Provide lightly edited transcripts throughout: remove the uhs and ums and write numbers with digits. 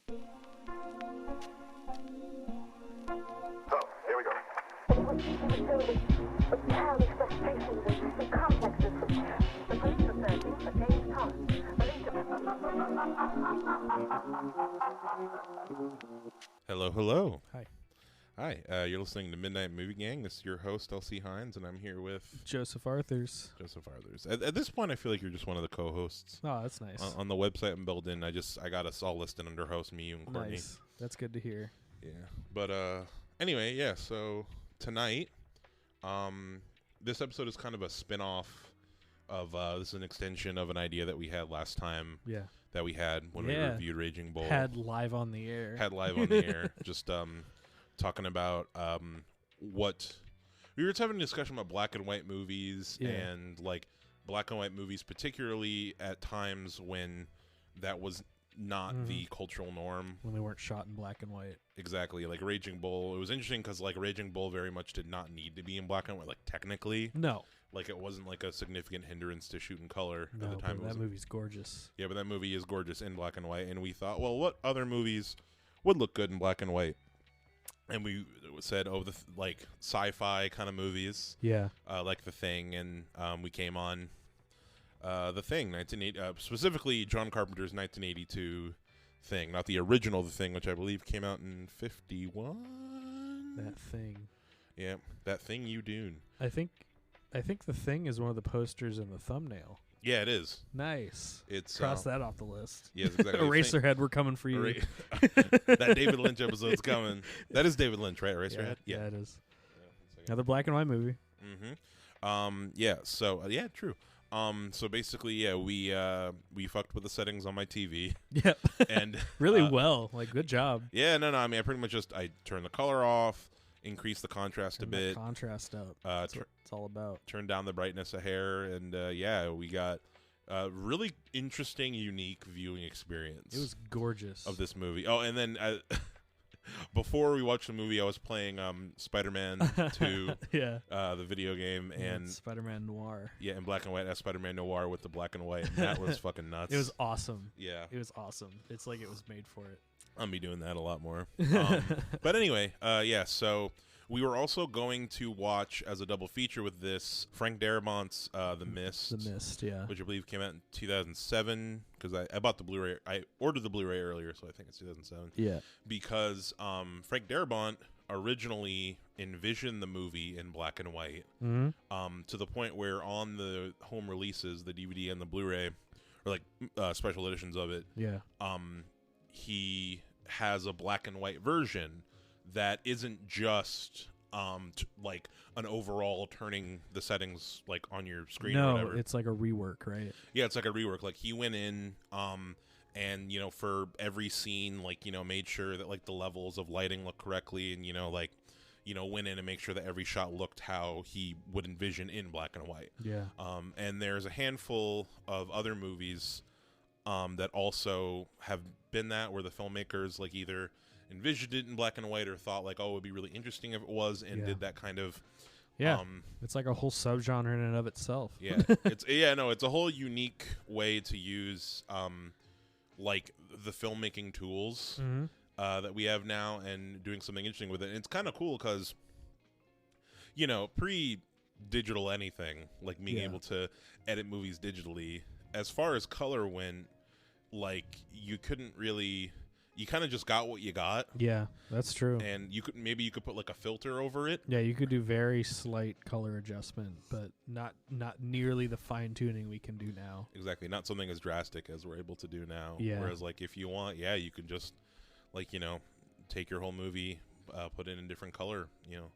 So, here we go. It was filled with childish frustrations and complexes. The police are searching for James Thomas, believed to... Hello, hello. Hi. Hi, you're listening to Midnight Movie Gang. This is your host, Elsie Hines, and I'm here with Joseph Arthurs. Joseph Arthurs. At this point, I feel like you're just one of the co-hosts. Oh, that's nice. On the website I'm built in, I got us all listed under host, me, you, and Courtney. Nice. That's good to hear. Yeah. But anyway, yeah, so tonight, this episode is kind of a spin-off of, this is an extension of an idea that we had last time Yeah. that we had when we reviewed Raging Bull. Had live on the air. Had live on the air. Just talking about what we were just having a discussion about black and white movies and like black and white movies, particularly at times when that was not the cultural norm. When they weren't shot in black and white. Exactly. Like Raging Bull. It was interesting because like Raging Bull very much did not need to be in black and white. Like technically, No. like it wasn't like a significant hindrance to shoot in color No, at the time. but that movie's gorgeous. Yeah, but that movie is gorgeous in black and white. And we thought, well, what other movies would look good in black and white? And we said, like sci-fi kind of movies, Yeah. like The Thing, and we came on The Thing, specifically John Carpenter's 1982 Thing, not the original The Thing, which I believe came out in 51. That Thing. Yeah, That Thing You Dune. I think The Thing is one of the posters in the thumbnail. Yeah, it is. Nice. It's Cross that off the list. Yes, exactly. Eraserhead, we're coming for you. That David Lynch episode's coming. That is David Lynch, right? Eraserhead. Yeah, it is. Another black and white movie. Mm-hmm. Yeah. So yeah, true. So basically, yeah, we fucked with the settings on my TV. Yep. And Really well. Like, good job. Yeah. No. I mean, I pretty much I turned the color off, increased the contrast Turn a that bit, contrast up. That's what it's all about. turned down the brightness a hair, and yeah, we got a really interesting, unique viewing experience. It was gorgeous. Of this movie. Oh, and then before we watched the movie, I was playing Spider-Man 2, yeah. the video game, and Spider-Man Noir. yeah, in black and white, as Spider-Man Noir with the black and white. And that was fucking nuts. It was awesome. Yeah. It was awesome. It's like it was made for it. I'll be doing that a lot more. But anyway, yeah, so we were also going to watch as a double feature with this Frank Darabont's The Mist. The Mist, yeah. Which I believe came out in 2007, because I bought the Blu-ray. I ordered the Blu-ray earlier, so I think it's 2007. Yeah. Because Frank Darabont originally envisioned the movie in black and white, to the point where on the home releases, the DVD and the Blu-ray, or like special editions of it, Yeah. he has a black and white version that isn't just like an overall turning the settings like on your screen or No, whatever. it's like a rework, right? Yeah, it's like a rework. Like he went in and you know, for every scene, like, you know, made sure that like the levels of lighting look correctly, and you know, like, you know, went in and make sure that every shot looked how he would envision in black and white. Yeah. And there's a handful of other movies that also have been that, where the filmmakers like either envisioned it in black and white or thought like, oh, it would be really interesting if it was, and did that kind of it's like a whole subgenre in and of itself. yeah. It's a whole unique way to use like the filmmaking tools that we have now, and doing something interesting with it. And it's kind of cool because, you know, pre-digital anything, like being able to edit movies digitally, as far as color went, like you couldn't really, you kind of just got what you got. Yeah, that's true. And you could put like a filter over it. Yeah, you could do very slight color adjustment, but not nearly the fine tuning we can do now. Exactly, not something as drastic as we're able to do now. Yeah. Whereas like if you want, you can just like, you know, take your whole movie, put it in different color, you know.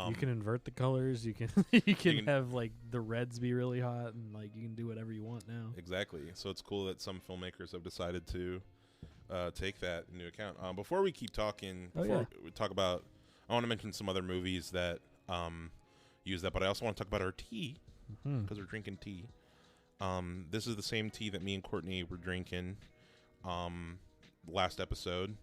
You can invert the colors. You can can have like the reds be really hot, and like you can do whatever you want now. Exactly. So it's cool that some filmmakers have decided to take that into account. Before we keep talking, we talk about, I want to mention some other movies that use that, but I also want to talk about our tea, because we're drinking tea. This is the same tea that me and Courtney were drinking last episode.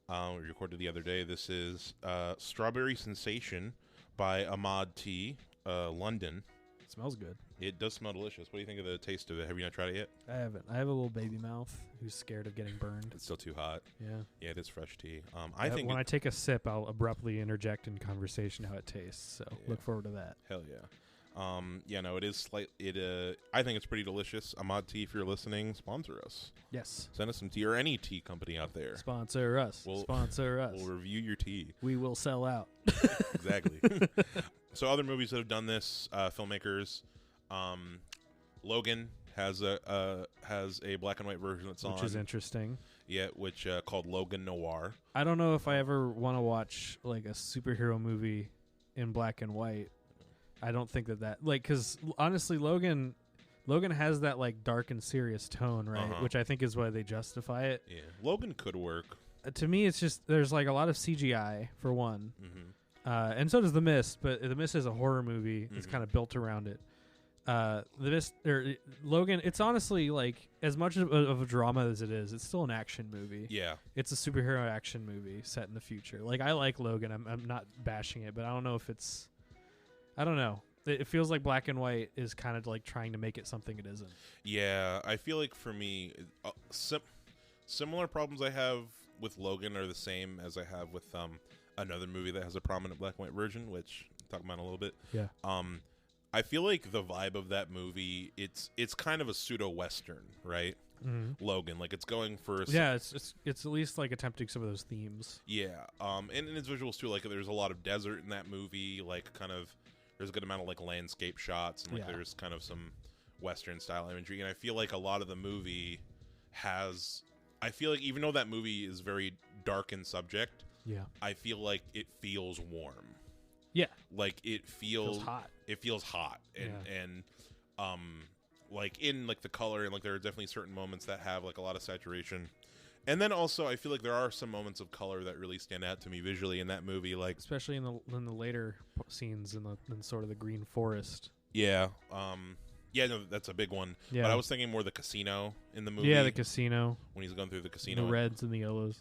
We recorded the other day. This is Strawberry Sensation by Ahmad Tea, London. It smells good. It does smell delicious. What do you think of the taste of it? Have you not tried it yet? I haven't. I have a little baby mouth who's scared of getting burned. It's still too hot. Yeah. Yeah, it is fresh tea. I think when I take a sip, I'll abruptly interject in conversation how it tastes. So look forward to that. Hell yeah. Yeah, no, it is I think it's pretty delicious. Ahmad Tea, if you're listening, sponsor us. Yes. Send us some tea, or any tea company out there. Sponsor us. Sponsor us. We'll review your tea. We will sell out. Exactly. So other movies that have done this, filmmakers, Logan has a black and white version that's on, which is interesting. Yeah, which called Logan Noir. I don't know if I ever want to watch like a superhero movie in black and white. I don't think that like, because honestly, Logan has that like dark and serious tone, right? Which I think is why they justify it. Yeah, Logan could work. To me, it's just there's like a lot of CGI for one, and so does The Mist. But The Mist is a horror movie. It's kind of built around it. The Mist or Logan, it's honestly like as much of a drama as it is, it's still an action movie. Yeah, it's a superhero action movie set in the future. Like I like Logan. I'm not bashing it, but I don't know if it's. I don't know. It feels like black and white is kind of like trying to make it something it isn't. Yeah, I feel like for me, similar problems I have with Logan are the same as I have with another movie that has a prominent black and white version, which I'll talk about in a little bit. Yeah. I feel like the vibe of that movie, it's kind of a pseudo western, right? Mm-hmm. Logan, like it's going for it's at least like attempting some of those themes. Yeah. And in its visuals too, like there's a lot of desert in that movie, like kind of. There's a good amount of like landscape shots, and like there's kind of some Western style imagery. And I feel like a lot of the movie I feel like even though that movie is very dark in subject, I feel like it feels warm. Yeah, like it feels hot. It feels hot, and like in like the color, and like there are definitely certain moments that have like a lot of saturation. And then also, I feel like there are some moments of color that really stand out to me visually in that movie, like especially in the later scenes in sort of the green forest. Yeah, no, that's a big one. Yeah. But I was thinking more the casino in the movie. Yeah, the casino when he's going through the casino, the reds and the yellows.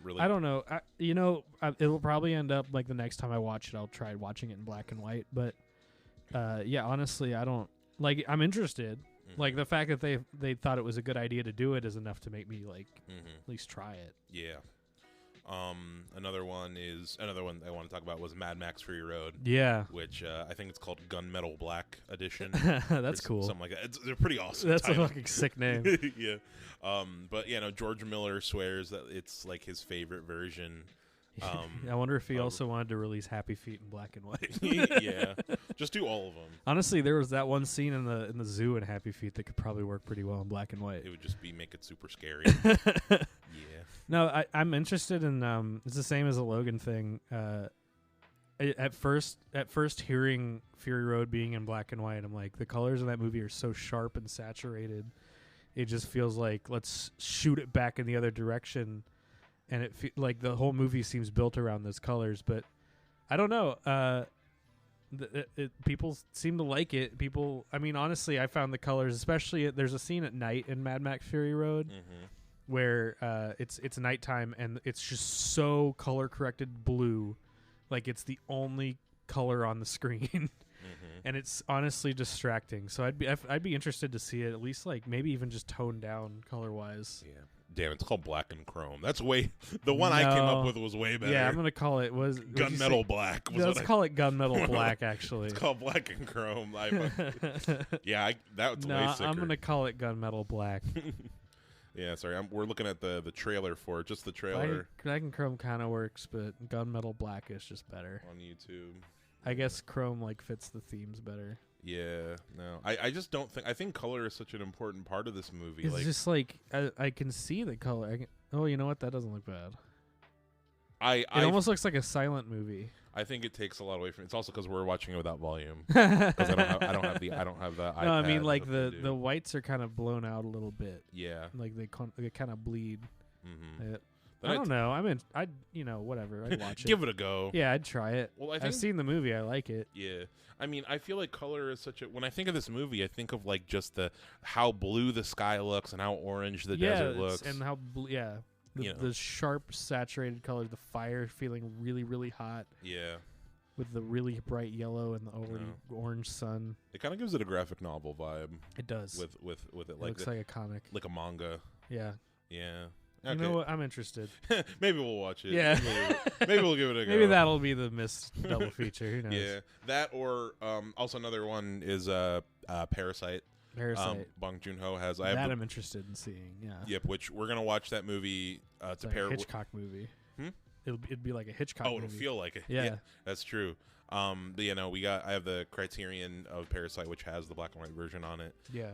Really, I don't know. It will probably end up like the next time I watch it, I'll try watching it in black and white. But yeah, honestly, I don't like. I'm interested. Like the fact that they thought it was a good idea to do it is enough to make me like at least try it. Yeah. Another one I want to talk about was Mad Max Fury Road. Yeah. Which I think it's called Gunmetal Black Edition. That's cool. Something like that. They're pretty awesome. That's a fucking sick name. Yeah. But yeah, no, George Miller swears that it's like his favorite version. I wonder if he also wanted to release Happy Feet in black and white. Yeah, just do all of them. Honestly, there was that one scene in the zoo in Happy Feet that could probably work pretty well in black and white. It would just make it super scary. Yeah. No, I'm interested in. It's the same as the Logan thing. At first hearing Fury Road being in black and white, I'm like, the colors in that movie are so sharp and saturated. It just feels like let's shoot it back in the other direction. And like the whole movie seems built around those colors, but I don't know. People seem to like it. I mean, honestly, I found the colors, especially there's a scene at night in Mad Max Fury Road where it's nighttime and it's just so color corrected blue, like it's the only color on the screen, and it's honestly distracting. So I'd be interested to see it at least, like maybe even just toned down color wise. Yeah. Damn, it's called Black and Chrome. That's the one I came up with was way better. Yeah, I'm gonna call it Gunmetal Black. Let's call it Gunmetal Black. Actually, it's called Black and Chrome. That's way sicker. I'm gonna call it Gunmetal Black. Yeah, sorry. We're looking at the trailer for it. Just the trailer. Black and Chrome kind of works, but Gunmetal Black is just better on YouTube. I guess Chrome like fits the themes better. Yeah, no, I just don't think. I think color is such an important part of this movie. It's just like I can see the color. Oh, you know what? That doesn't look bad. It almost looks like a silent movie. I think it takes a lot away from. It's also because we're watching it without volume. Because I don't have the iPad. No, I mean like the whites are kind of blown out a little bit. Yeah, like they kind of bleed. I don't know. I'd whatever. I'd watch it. Give it a go. Yeah, I'd try it. Well, I've seen the movie. I like it. Yeah. I mean, I feel like color is such a. When I think of this movie, I think of like just how blue the sky looks and how orange the desert looks, and how the sharp, saturated color, the fire feeling really, really hot. Yeah. with the really bright yellow and the already orange sun. It kind of gives it a graphic novel vibe. It does. With it, It like looks like a comic. like a manga. Yeah. Yeah. You know what? I'm interested. Maybe we'll watch it. Yeah. Maybe we'll give it a go. Maybe that'll be the missed double feature. Who knows? Yeah. That or also another one is Parasite. Parasite. Bong Joon-ho has. That I'm interested in seeing. Yeah. Yep. Which we're gonna watch that movie It's to like pair a with. Hitchcock movie. Hmm? It'd be like a Hitchcock Oh, movie. it'll feel like it. Yeah. That's true. But I have the Criterion of Parasite, which has the black and white version on it. Yeah.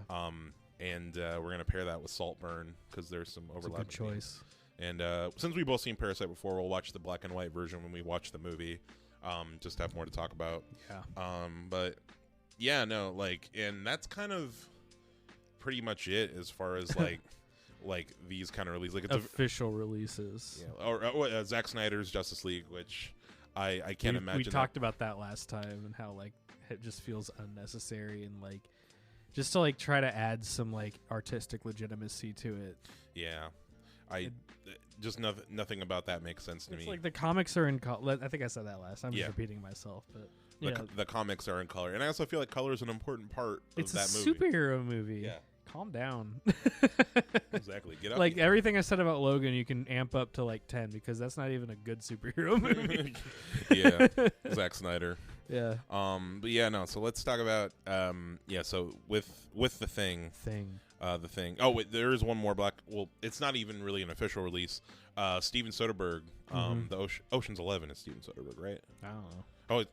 And we're gonna pair that with Saltburn because there's some It's a overlap. good choice. And since we've both seen Parasite before, we'll watch the black and white version when we watch the movie. Just to have more to talk about. Yeah. But yeah, no, like, and that's kind of pretty much it as far as like these kind of releases. Like it's Official releases. or Zack Snyder's Justice League, which I can't imagine. We talked about that last time and how like it just feels unnecessary and like just to like try to add some like artistic legitimacy to it. Yeah, just nothing about that makes sense to me. It's like the comics are in color. I think I said that last. I'm Yeah. just repeating myself, but you know, the comics are in color, and I also feel like color is an important part it's of a that movie. superhero movie. Yeah. Calm down. Exactly. Get up. Like everything I said about Logan, you can amp up to like 10 because that's not even a good superhero movie. Yeah, Zack Snyder. Yeah. But yeah, no. So let's talk about So with the Thing. The Thing. Oh wait, there is one more black. Well, it's not even really an official release. Steven Soderbergh. The Ocean's 11 is Steven Soderbergh, right? I don't know. Oh,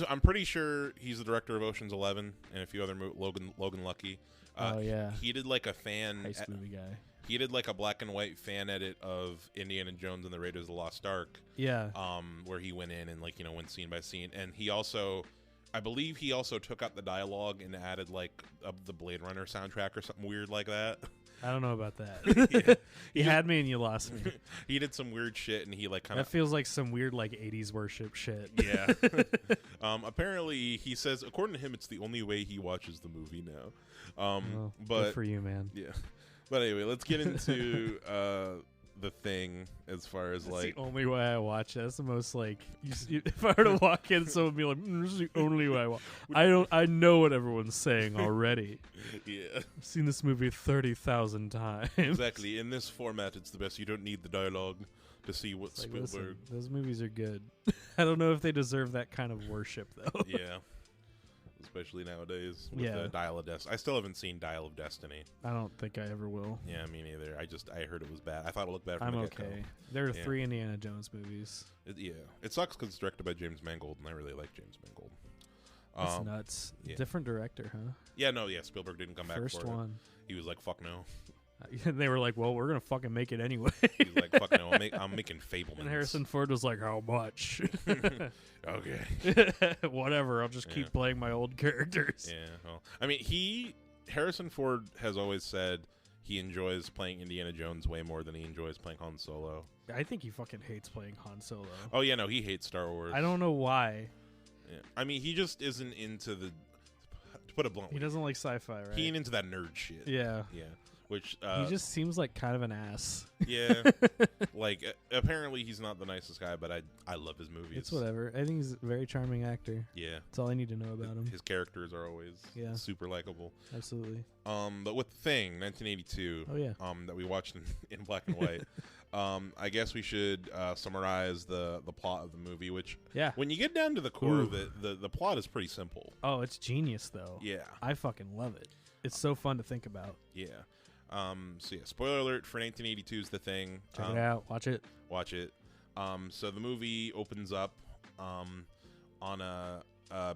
I'm pretty sure he's the director of Ocean's 11 and a few other Logan Lucky. Oh yeah. He did like a fan Heist movie guy. He did like a black and white fan edit of Indiana Jones and the Raiders of the Lost Ark. Yeah. Where he went in and like went scene by scene, and he also, I believe he also took out the dialogue and added like the Blade Runner soundtrack or something weird like that. I don't know about that. You had me and you lost me. He did some weird shit, and he like kind of that feels like some weird like 80s worship shit. Yeah. Apparently, he says, according to him, it's the only way he watches the movie now. But good for you, man. Yeah. But anyway, let's get into the Thing as far as That's like the only way I watch it. That's the most like if I were to walk in, someone would be like, "This is the only way I watch." I know what everyone's saying already. Yeah. I've seen this movie 30,000 times. Exactly. In this format, it's the best. You don't need the dialogue to see what Like, Spielberg. listen, those movies are good. I don't know if they deserve that kind of worship though. Yeah. Especially nowadays with Yeah. Dial of Destiny. I still haven't seen Dial of Destiny. I don't think I ever will. Yeah, me neither. I heard it was bad. I thought it looked bad from I'm the okay. get-go. There are Yeah. 3 Indiana Jones movies. It sucks because it's directed by James Mangold, and I really like James Mangold. That's nuts. yeah. Different director, huh? Yeah, no, yeah. Spielberg didn't come back First for one. it. He was like, "Fuck no." They were like, "Well, we're gonna fucking make it anyway." He's like, "Fuck no, I'm making Fablemans." And Harrison Ford was like, "How much?" Okay. Whatever. I'll just Yeah. keep playing my old characters. Yeah. Well, I mean, Harrison Ford has always said he enjoys playing Indiana Jones way more than he enjoys playing Han Solo. I think he fucking hates playing Han Solo. Oh yeah, no, he hates Star Wars. I don't know why. Yeah. I mean, he just isn't into the. To put it bluntly, He doesn't like sci-fi, right? he ain't into that nerd shit. Yeah. Yeah. Which He just seems like kind of an ass. yeah, like apparently he's not the nicest guy, but I love his movies. It's whatever. I think he's a very charming actor. Yeah, That's all I need to know about him. his characters are always Yeah. super likable. Absolutely. But with The Thing, 1982. Oh yeah. That we watched in black and white. I guess we should summarize the plot of the movie, which Yeah. when you get down to the core of Ooh. it, the plot is pretty simple. Oh, it's genius though. Yeah, I fucking love it. It's so fun to think about. yeah. So yeah, spoiler alert for 1982's The Thing. Check it out. Watch it. Watch it. So the movie opens up on a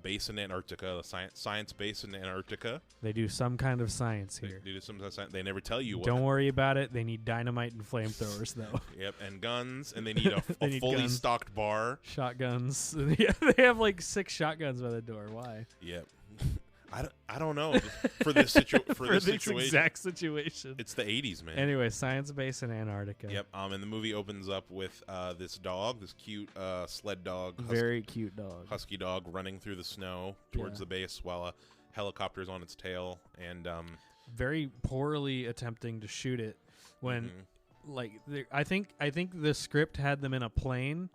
base in Antarctica, a science base in Antarctica. They do some kind of science They here. do some science. They never tell you what. Don't worry about it. They need dynamite and flamethrowers though. Yep, and guns, and they need a They need fully guns. stocked bar. Shotguns. Yeah, they have like 6 shotguns by the door. Why? Yep. I don't know. Just for this for this situation. exact situation. It's the 80s, man. Anyway, science base in Antarctica. Yep. And the movie opens up with this dog, this cute sled dog, Very cute dog. husky dog, running through the snow towards Yeah. the base while a helicopter's on its tail, and Very poorly attempting to shoot it when mhm. I think the script had them in a plane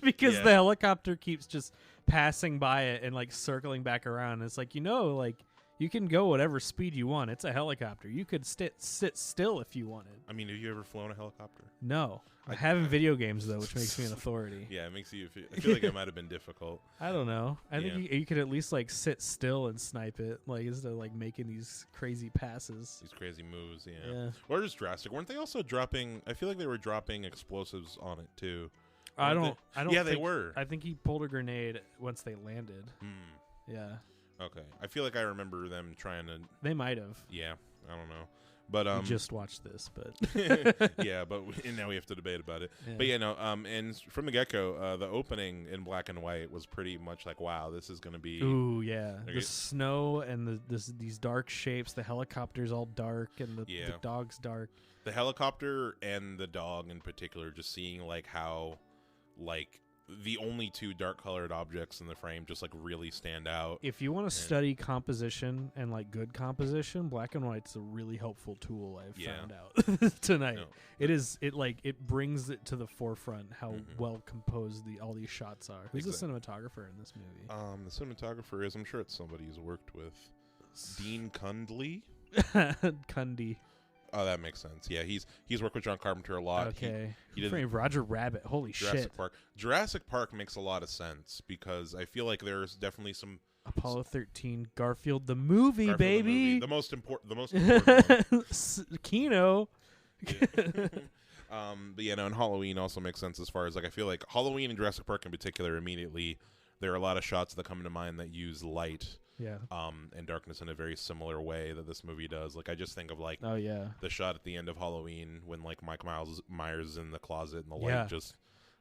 because Yeah. the helicopter keeps just passing by it and like circling back around. It's like, like you can go whatever speed you want. It's a helicopter. You could sit still if you wanted. I mean, have you ever flown a helicopter? No, I have in video games though, which makes me an authority. Yeah, it makes you. I feel like it might have been difficult. I don't know. I think Yeah. you could at least like sit still and snipe it, like instead of like making these crazy passes. These crazy moves, yeah. Yeah. Or just drastic. Weren't they also dropping? I feel like they were dropping explosives on it too. I Weren't don't. Yeah, they think- were. I think he pulled a grenade once they landed. Hmm. Yeah, Okay. I feel like I remember them trying to. they might have. Yeah. I don't know. But We just watched this, but yeah, but and now we have to debate about it. Yeah. But yeah, no. And from the get-go, the opening in black and white was pretty much like, wow, this is going to be. ooh yeah, Okay. the snow and these dark shapes. The helicopter's all dark and the Yeah. dog's dark. The helicopter and the dog in particular, just seeing like how, like the only two dark-colored objects in the frame just like really stand out. If you want to study composition and like good composition, black and white's a really helpful tool. I've Yeah. found out tonight. No. It brings it to the forefront how Mhm. well composed all these shots are. Who's the cinematographer in this movie? The cinematographer is, I'm sure it's somebody he's worked with. Dean Cundley. Cundy. Oh, that makes sense. Yeah, he's worked with John Carpenter a lot. Okay. he did Frame Roger Rabbit. Holy Jurassic shit. Park. Jurassic Park makes a lot of sense because I feel like there's definitely some Apollo 13, Garfield the movie, Garfield the baby. movie, the most important one. Kino. But yeah, no, and Halloween also makes sense as far as like I feel like Halloween and Jurassic Park in particular immediately there are a lot of shots that come to mind that use light Yeah. and darkness in a very similar way that this movie does. Like I just think of like Oh yeah. the shot at the end of Halloween when like Mike Myers is in the closet and the Yeah. light just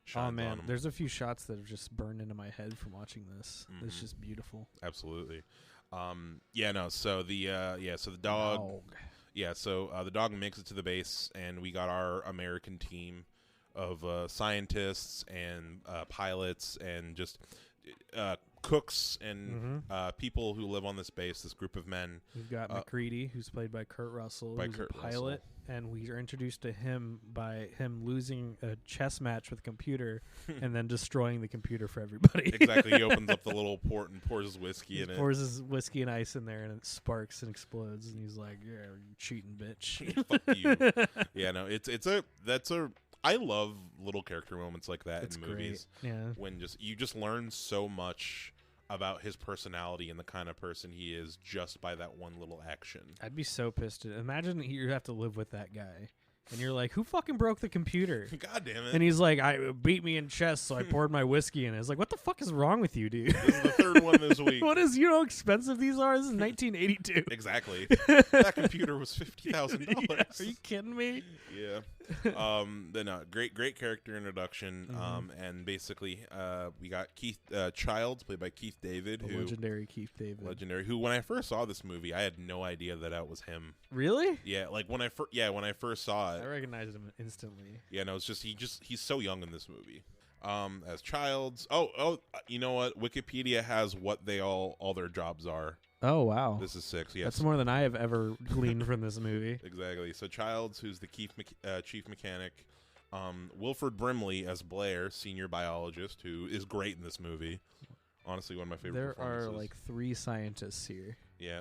shines Oh man, on him. there's a few shots that have just burned into my head from watching this. It's Mhm. just beautiful. Absolutely. Yeah, no. So the dog. Yeah, so the dog makes it to the base, and we got our American team of scientists and pilots and just cooks and people who live on this base. This group of men. We've got McCready, who's played by Kurt Russell, By who's Kurt a pilot, and we are introduced to him by him losing a chess match with a computer and then destroying the computer for everybody. Exactly. He opens up the little port and pours his whiskey in it. Pours his whiskey and ice in there, and it sparks and explodes. And he's like, "Yeah, you cheating bitch." Fuck you. Yeah, no. I love little character moments like that It's in great. movies. Yeah. When you just learn so much about his personality and the kind of person he is just by that one little action. I'd be so pissed. Imagine you have to live with that guy, and you're like, "Who fucking broke the computer?" God damn it. And he's like, "I beat me in chess, so I poured my whiskey in it." It's like, what the fuck is wrong with you, dude? This is the third one this week. What is, you know how expensive these are? This is 1982. Exactly. That computer was $50,000. Yeah, are you kidding me? Yeah. Then great character introduction. And basically, we got Keith Childs, played by Keith David, The who legendary Keith David. legendary. Who, when I first saw this movie, I had no idea that was him. Really? Yeah, like when I first saw I it. recognized him instantly. Yeah, no, it's just he's so young in this movie. As Childs. Oh, you know what? Wikipedia has what they all their jobs are. Oh wow, This is 6. Yes. that's more than I have ever gleaned from this movie. Exactly. So Childs, who's the chief mechanic, Wilford Brimley as Blair, senior biologist, who is great in this movie. Honestly, one of my favorite. There are performances. like 3 scientists here,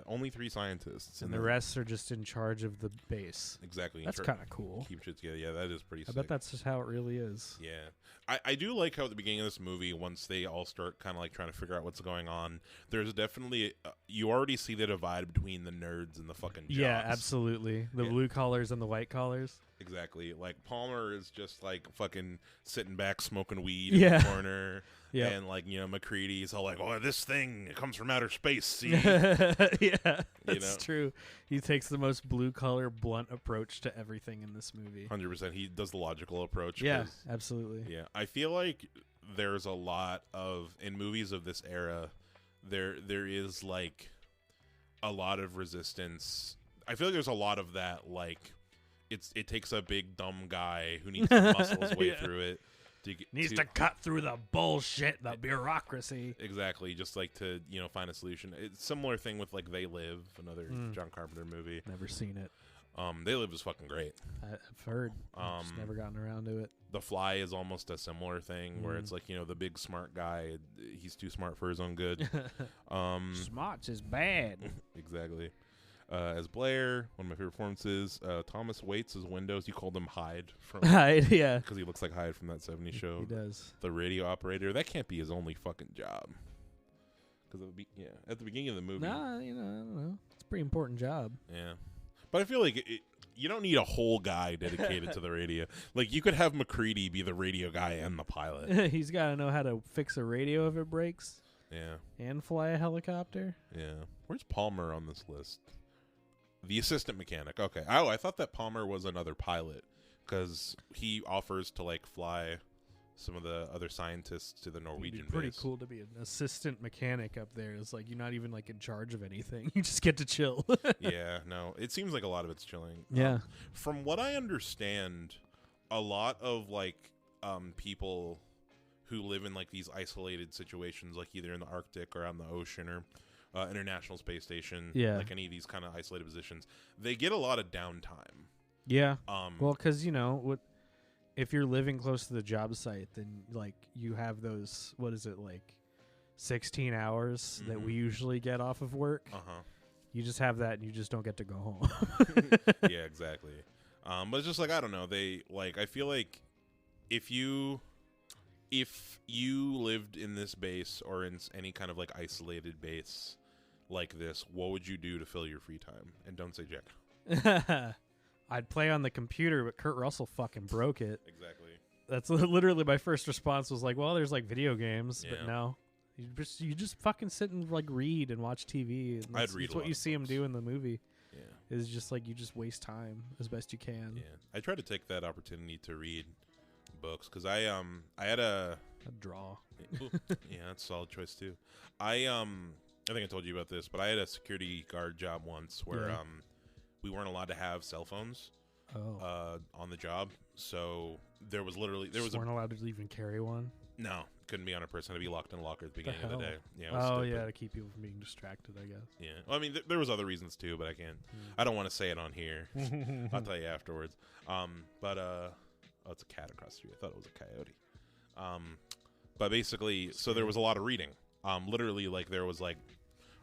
only 3 scientists, and the rest are just in charge of the base. exactly. That's kind of cool. Keep shit together. Yeah, that is pretty. I sick. bet that's just how it really is. Yeah, I do like how at the beginning of this movie, once they all start kind of like trying to figure out what's going on, there's definitely you already see the divide between the nerds and the fucking jocks. Yeah, absolutely. The Yeah. blue collars and the white collars. Exactly. Like Palmer is just like fucking sitting back smoking weed in Yeah. the corner. Yeah. And like, McCready's all like, "Oh, this thing, it comes from outer space, see?" Yeah, that's know? true. He takes the most blue collar, blunt approach to everything in this movie. 100%. He does the logical approach. Yeah, 'cause- absolutely. Yeah. I feel like there's a lot of in movies of this era, there is like a lot of resistance. I feel like there's a lot of that, like it takes a big dumb guy who needs to muscle his way Yeah. through it to get Needs to cut through the bullshit, the bureaucracy. exactly, just like to find a solution. It's a similar thing with like They Live, another John Carpenter movie. Never seen it. They live is fucking great. I've heard. I've just never gotten around to it. The Fly is almost a similar thing where it's like, the big smart guy, he's too smart for his own good. Smarts is bad. Exactly. As Blair, one of my favorite performances, Thomas Waits as Windows. You called him Hyde from Hyde, yeah. because he looks like Hyde from that 70s show. He does. The radio operator. That can't be his only fucking job. Because at the beginning of the movie. Nah, I don't know. It's a pretty important job. Yeah. But I feel like you don't need a whole guy dedicated to the radio. Like, you could have McCready be the radio guy and the pilot. He's got to know how to fix a radio if it breaks. Yeah. And fly a helicopter. Yeah. Where's Palmer on this list? The assistant mechanic. Okay. Oh, I thought that Palmer was another pilot because he offers to, like, fly some of the other scientists to the Norwegian It'd be pretty base. cool to be an assistant mechanic up there. It's like you're not even like in charge of anything. You just get to chill. Yeah, no. It seems like a lot of it's chilling. Yeah. From what I understand, a lot of, like, people who live in, like, these isolated situations, like either in the Arctic or out in the ocean or International Space Station, like any of these kind of isolated positions, they get a lot of downtime. Yeah. Well, because, if you're living close to the job site, then, like, you have those, 16 hours that we usually get off of work. Uh-huh. You just have that and you just don't get to go home. Yeah, exactly. But it's just like, I don't know. I feel like if you lived in this base or in any kind of, like, isolated base like this, what would you do to fill your free time? And don't say Jack. I'd play on the computer, but Kurt Russell fucking broke it. Exactly. That's literally my first response was like, well, there's like video games, Yeah. but no. You just fucking sit and like read and watch TV. And I'd read that's a what lot you of see him books. do in the movie. Yeah. Is just like you just waste time as best you can. Yeah. I try to take that opportunity to read books because I had a draw. yeah, that's a solid choice too. I think I told you about this, but I had a security guard job once where we weren't allowed to have cell phones on the job. So there was weren't allowed to even carry one. No, couldn't be on a person. To be locked in a locker at the beginning of the day. Yeah. It Oh was stupid. yeah, to keep people from being distracted, I guess. Yeah. Well, I mean, there was other reasons too, but I can't. I don't want to say it on here. I'll tell you afterwards. But it's a cat across the street. I thought it was a coyote. But basically, so there was a lot of reading. Literally, like there was like,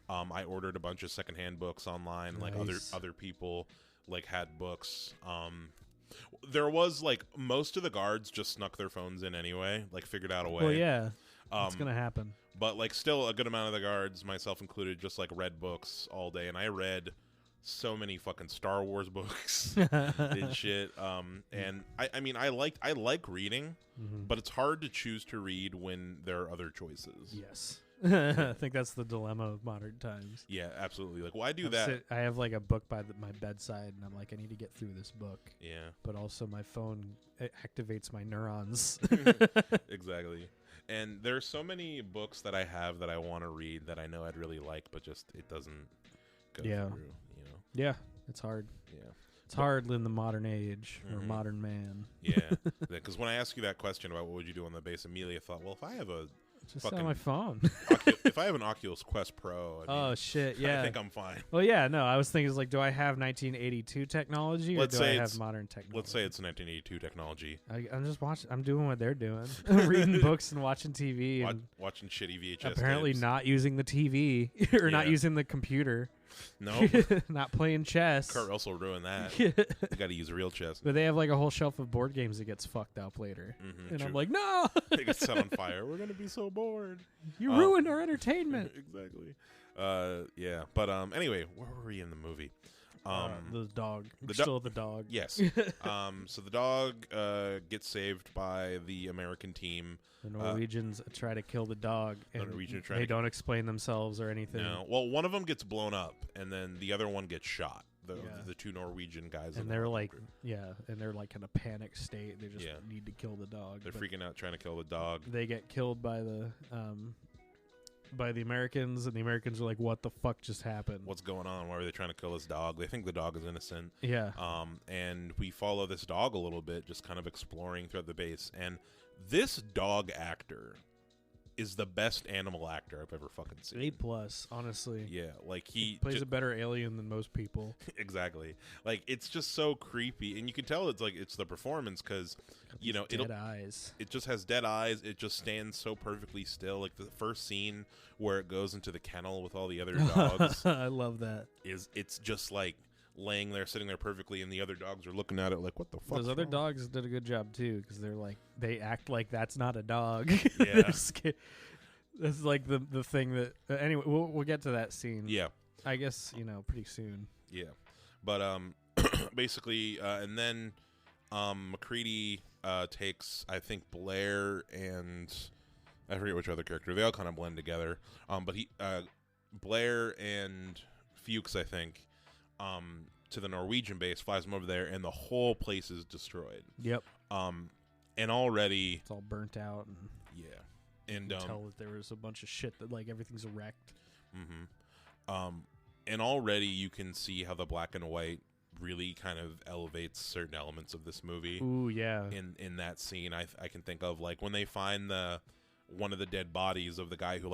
I ordered a bunch of secondhand books online. Like other people like had books. There was like most of the guards just snuck their phones in anyway. Like figured out a way. Well, yeah, it's gonna happen. But like still a good amount of the guards, myself included, just like read books all day, and I read so many fucking Star Wars books and shit. And I mean I like reading, but it's hard to choose to read when there are other choices. Yes. I think that's the dilemma of modern times. Yeah, absolutely. Like, well, I do that. I have like a book by my bedside, and I'm like, I need to get through this book. Yeah. But also, my phone activates my neurons. Exactly. And there's so many books that I have that I want to read that I know I'd really like, but just it doesn't go through. Yeah, it's hard. Yeah. It's hard in the modern age or modern man. Yeah. Because when I ask you that question about what would you do on the base, immediately I thought, well, if I have a Just on my phone. if I have an Oculus Quest Pro, oh shit, yeah, I think I'm fine. Well, yeah, no, I was thinking, like, do I have 1982 technology or do I have modern technology? Let's say it's 1982 technology. I'm just watching. I'm doing what they're doing, reading books and watching TV, and watching shitty VHS. apparently tapes. not using the TV or not using the computer. No, not playing chess. Kurt Russell ruined that. Yeah. You got to use real chess. But they have like a whole shelf of board games that gets fucked up later, and true. I'm like, no, They get set on fire. We're gonna be so bored. you ruined our entertainment. Exactly. Yeah. But anyway, where were we in the movie? The dog. Still the dog. Yes. So the dog gets saved by the American team. The Norwegians try to kill the dog, and they don't explain themselves or anything. No. Well, one of them gets blown up, and then the other one gets shot. The two Norwegian guys. And they're like, and they're like in a panic state. They just need to kill the dog. They're freaking out trying to kill the dog. They get killed by the Americans, and the Americans are like, what the fuck just happened? What's going on? Why are they trying to kill this dog? They think the dog is innocent. Yeah. And we follow this dog a little bit, just kind of exploring throughout the base. And this dog actor is the best animal actor I've ever fucking seen. A+, honestly. Yeah, like he Plays a better alien than most people. exactly. Like it's just so creepy, and you can tell it's like it's the performance because you know Dead eyes. it just has dead eyes. It just stands so perfectly still. Like the first scene where it goes into the kennel with all the other dogs I love that. it's just like laying there, sitting there perfectly, and the other dogs are looking at it like, what the fuck? Those other dogs did a good job too, because they're like they act like that's not a dog. Yeah. That's like the thing that. Anyway, we'll get to that scene. Yeah, I guess pretty soon. yeah. But basically, and then MacReady takes, I think, Blair and I forget which other character. They all kind of blend together. But Blair and Fuchs, I think, to the Norwegian base, flies them over there, and the whole place is destroyed. Yep. And already, It's all burnt out, and yeah, and you can tell that there was a bunch of shit that like everything's wrecked. and already you can see how the black and white really kind of elevates certain elements of this movie. Ooh, yeah. In that scene, I can think of like when they find one of the dead bodies of the guy who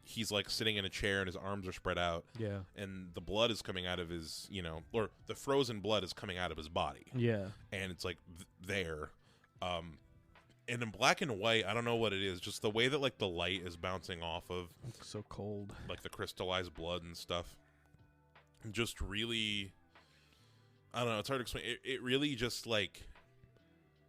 he's like sitting in a chair and his arms are spread out. Yeah. And the blood is coming out of his, or the frozen blood is coming out of his body. Yeah. And it's like there. And in black and white, I don't know what it is, just the way that like the light is bouncing off of It's so cold. like the crystallized blood and stuff. Just really, I don't know, it's hard to explain. It really just like,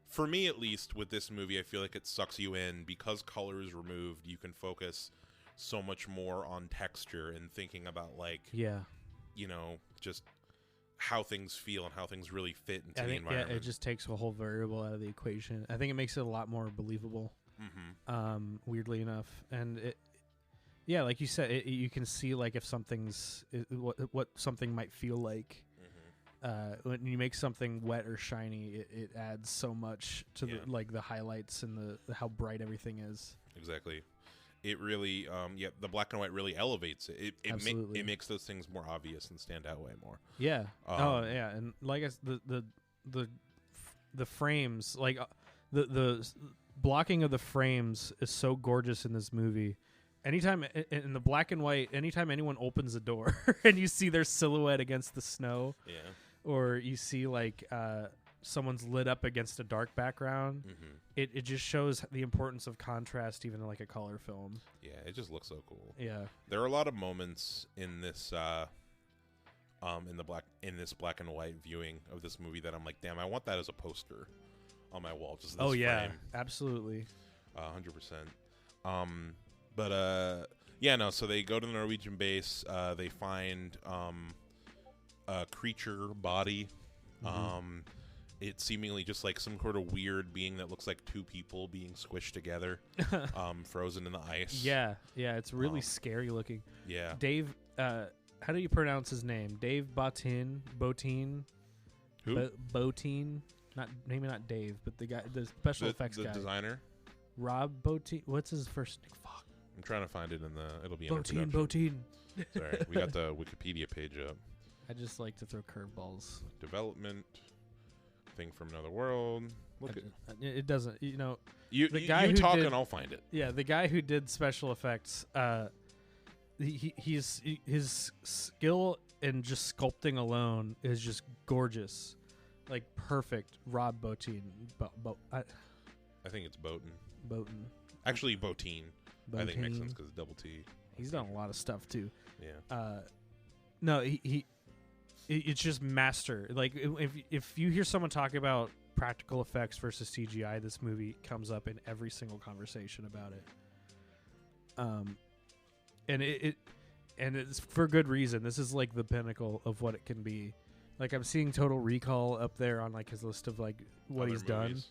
for me at least with this movie, I feel like it sucks you in because color is removed. You can focus so much more on texture and thinking about like, Yeah. just how things feel and how things really fit into I the think environment. it just takes a whole variable out of the equation. I think it makes it a lot more believable. Weirdly enough, and yeah, like you said, you can see like if something's what something might feel like. When you make something wet or shiny, it adds so much to the highlights and the how bright everything is. Exactly. It really, the black and white really elevates it. Absolutely. It makes those things more obvious and stand out way more. Yeah. Yeah, and like I said, the frames, like the blocking of the frames is so gorgeous in this movie. Anytime in the black and white, anytime anyone opens a door and you see their silhouette against the snow, Yeah. or you see like someone's lit up against a dark background, it just shows the importance of contrast even in like a color film. Yeah, it just looks so cool. Yeah. There are a lot of moments in this in this black and white viewing of this movie that I'm like, damn, I want that as a poster on my wall. Just this frame. Absolutely. 100%. But yeah, no. So they go to the Norwegian base. They find a creature body. It's seemingly just like some sort of weird being that looks like two people being squished together, frozen in the ice. Yeah, it's really scary looking. Yeah. Dave, how do you pronounce his name? Dave Bottin? Who? Bottin? Maybe not Dave, but the guy, the special effects guy. The designer? Rob Bottin. What's his first name? Fuck. I'm trying to find it it'll be in Bottin. Sorry, we got the Wikipedia page up. I just like to throw curveballs. Development, thing from another world. It doesn't, You guy who talk did- and I'll find it. Yeah, the guy who did special effects, his skill in just sculpting alone is just gorgeous, like perfect. Rob Bottin, I think it's Botin. Bottin. Actually, Botine. I think it makes sense because double T. He's done a lot of stuff too. Yeah. No, it's just master. Like if you hear someone talk about practical effects versus CGI, this movie comes up in every single conversation about it. And it's for good reason. This is like the pinnacle of what it can be. Like I'm seeing Total Recall up there on like his list of like what Other he's done. movies.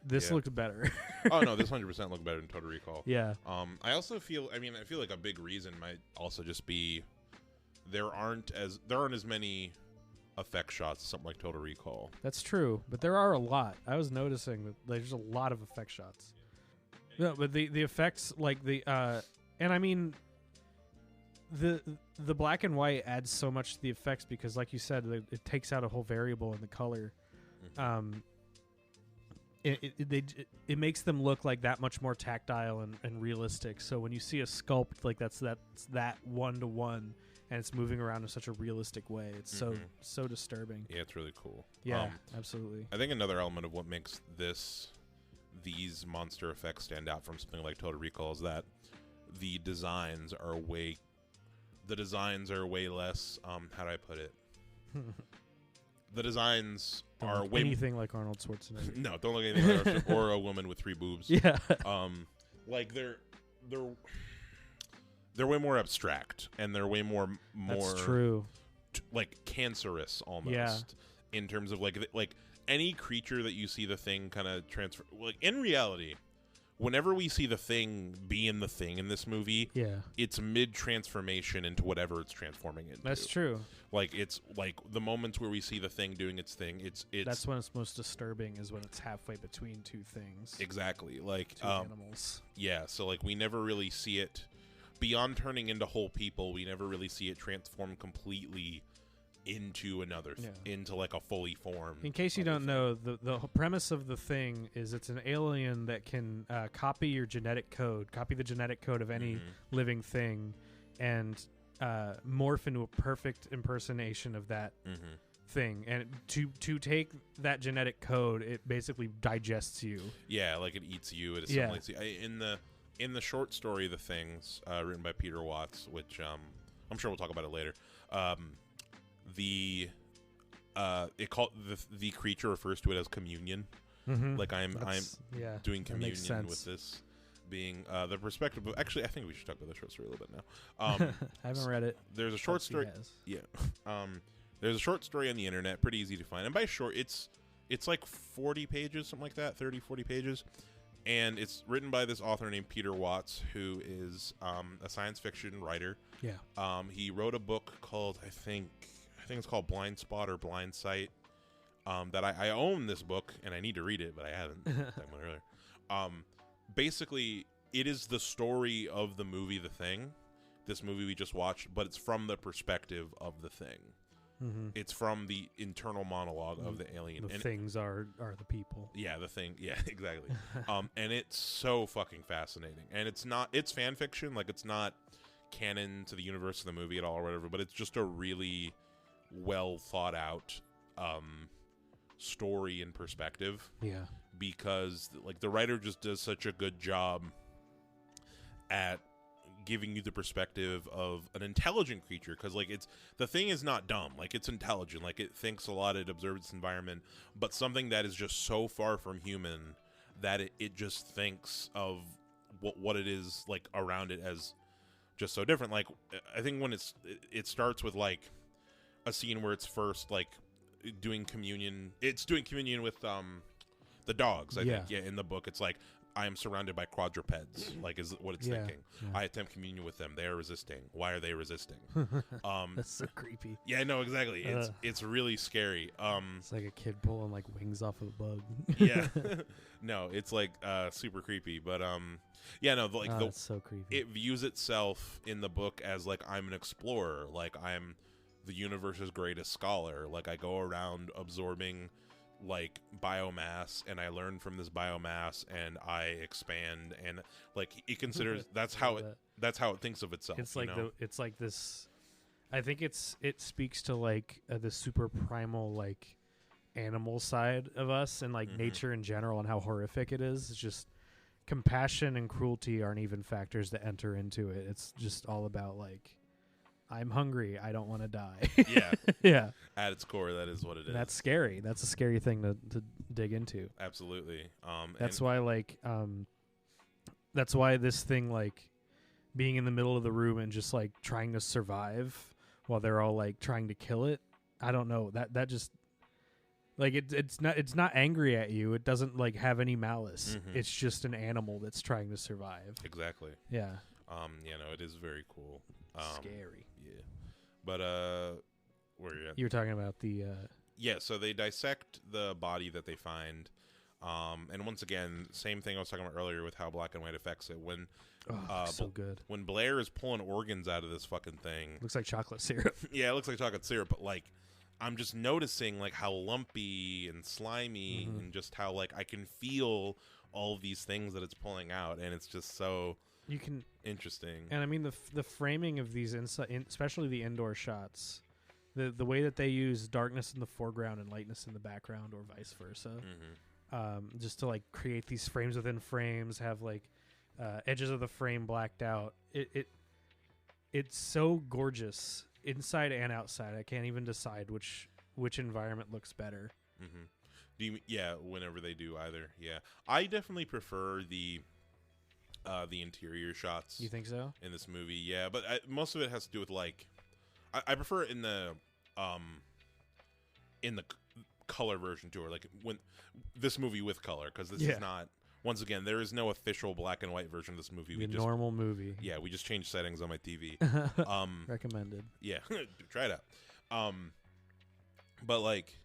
This Yeah. looks better. Oh no, this 100% look better than Total Recall. Yeah. I also feel. I feel like a big reason might also just be there aren't as many effect shots as something like Total Recall. That's true, but there are a lot. I was noticing that there's a lot of effect shots. No, but the effects, like the and I mean the black and white adds so much to the effects because, like you said, it takes out a whole variable in the color. it makes them look like that much more tactile and realistic. So when you see a sculpt like that's that 1-to-1 and it's moving around in such a realistic way, it's so disturbing. Yeah, it's really cool. Yeah, absolutely. I think another element of what makes these monster effects stand out from something like Total Recall is that the designs are way less. How do I put it? The designs Don't are look way anything like Arnold Schwarzenegger. No, don't look anything like Arnold or a woman with 3 boobs. Yeah. Like they're way more abstract, and they're way more That's true. Like cancerous almost. Yeah. In terms of like any creature that you see the Thing kind of transfer. Like in reality, whenever we see the Thing being the Thing in this movie, Yeah. it's mid transformation into whatever it's transforming into. That's true. Like it's like the moments where we see the Thing doing its thing. It's That's when it's most disturbing, is when it's halfway between two things. exactly like Two animals. Yeah, so like we never really see it beyond turning into whole people. We never really see it transform completely into another into like a fully formed. In case you don't know, the premise of the Thing is it's an alien that can copy your genetic code, copy the genetic code of any living thing, and morph into a perfect impersonation of that thing. And to take that genetic code, it basically digests you. Yeah, like it eats you. It assimilates you. In the short story, The Things, written by Peter Watts, which I'm sure we'll talk about it later. The creature refers to it as communion. Like I'm doing communion with this being. The perspective of, actually, I think we should talk about the short story a little bit now. I haven't read it. There's a short story. Yeah. There's a short story on the internet, pretty easy to find, and by short, it's like 40 pages, something like that, 30, 40 pages. And it's written by this author named Peter Watts, who is a science fiction writer. Yeah. He wrote a book called, I think it's called Blind Spot or Blind Sight. That I own this book, and I need to read it, but I haven't. That went earlier. Basically, it is the story of the movie The Thing, this movie we just watched, but it's from the perspective of the Thing. It's from the internal monologue of the alien. The things are the people. Yeah, the Thing. Yeah, exactly. And it's so fucking fascinating. And it's fan fiction. Like, it's not canon to the universe of the movie at all or whatever, but it's just a really well thought out story and perspective. Yeah. Because, like, the writer just does such a good job at giving you the perspective of an intelligent creature, because like the Thing is not dumb, like it's intelligent, like it thinks a lot, it observes its environment, but something that is just so far from human that it just thinks of what it is like around it as just so different. Like I think when it starts with like a scene where it's first like doing communion with the dogs. I think in the book it's like, I am surrounded by quadrupeds, like is what it's thinking. I attempt communion with them. They are resisting. Why are they resisting? That's so creepy. Yeah, no, exactly. It's really scary. It's like a kid pulling like wings off of a bug. Yeah. No, it's like super creepy. But that's so creepy. It views itself in the book as like, I'm an explorer, like I'm the universe's greatest scholar. Like I go around absorbing like biomass, and I learn from this biomass, and I expand, and like it considers that's how it thinks of itself. It's like it's like this. I think it speaks to like the super primal like animal side of us, and like nature in general, and how horrific it is. It's just compassion and cruelty aren't even factors that enter into it. It's just all about like, I'm hungry, I don't want to die. Yeah. Yeah. At its core, that is what it is. That's scary. That's a scary thing to dig into. Absolutely. That's why this thing, like, being in the middle of the room and just like trying to survive while they're all like trying to kill it. I don't know. That just like it's not angry at you. It doesn't like have any malice. It's just an animal that's trying to survive. Exactly. Yeah. It is very cool. Scary. Yeah. But where are you at? You were talking about the yeah, so they dissect the body that they find. And once again, same thing I was talking about earlier with how black and white affects it. When so good. When Blair is pulling organs out of this fucking thing. Looks like chocolate syrup. Yeah, it looks like chocolate syrup, but like I'm just noticing like how lumpy and slimy Mhm. and just how like I can feel all of these things that it's pulling out, and it's just so You can, interesting. and I mean the framing of these especially the indoor shots, the way that they use darkness in the foreground and lightness in the background, or vice versa, just to like create these frames within frames, have like edges of the frame blacked out. It's so gorgeous inside and outside. I can't even decide which environment looks better. Mm-hmm. Yeah, whenever they do either. Yeah, I definitely prefer the interior shots. You think so? In this movie? Yeah, but most of it has to do with like I prefer it in the color version too, or like when this movie with color, because this is not. Once again, there is no official black and white version of this movie. The normal movie. Yeah, we just changed settings on my TV. Recommended. Yeah, try it out. But like,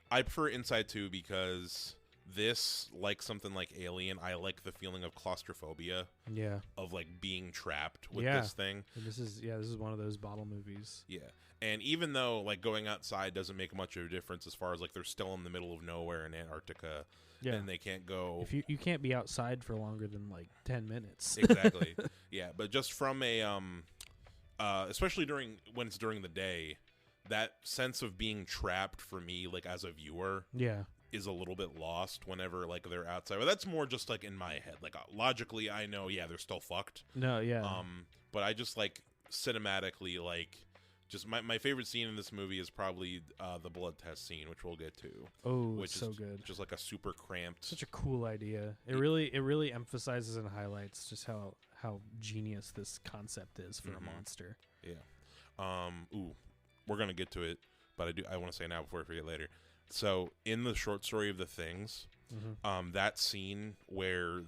I prefer Inside too because this, like something like Alien, I like the feeling of claustrophobia. Yeah. Of like being trapped with this thing. And this is one of those bottle movies. Yeah. And even though like going outside doesn't make much of a difference as far as like they're still in the middle of nowhere in Antarctica. Yeah. And they can't go. If you can't be outside for longer than like 10 minutes. Exactly. Yeah, but just from a especially when it's during the day, that sense of being trapped for me, like as a viewer, is a little bit lost whenever like they're outside. But that's more just like in my head. Like logically, I know, they're still fucked. No, yeah. But I just like cinematically like. Just my favorite scene in this movie is probably the blood test scene, which we'll get to. Oh, which it's so is good. Just like a super cramped. Such a cool idea. It really emphasizes and highlights just how genius this concept is for a monster. Yeah. Ooh, we're gonna get to it, but I want to say now before I forget later. So in the short story of The Things, that scene where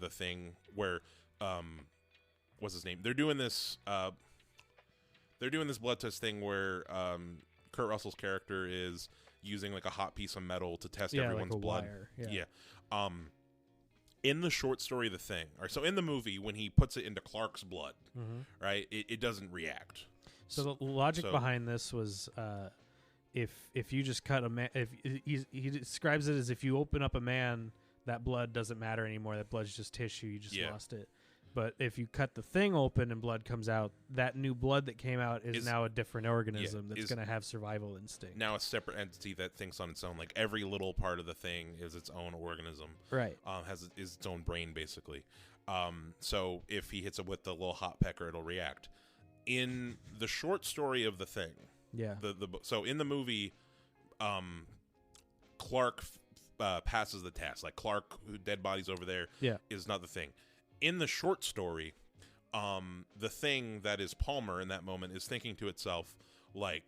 what's his name? They're doing this. They're doing this blood test thing where Kurt Russell's character is using like a hot piece of metal to test everyone's like a blood. Wire. Yeah. In the short story of The Thing, so in the movie when he puts it into Clark's blood, right, it doesn't react. So the logic behind this was if you just cut a man, if he describes it as if you open up a man, that blood doesn't matter anymore. That blood's just tissue. You just lost it. But if you cut the thing open and blood comes out, that new blood that came out is now a different organism that's going to have survival instinct. Now a separate entity that thinks on its own. Like every little part of the thing is its own organism. Right. Is its own brain basically. So if he hits it with the little hot pecker, it'll react. In the short story of The Thing, so in the movie, Clark passes the test. Like Clark, dead bodies over there, is not the Thing. In the short story, the Thing that is Palmer in that moment is thinking to itself, is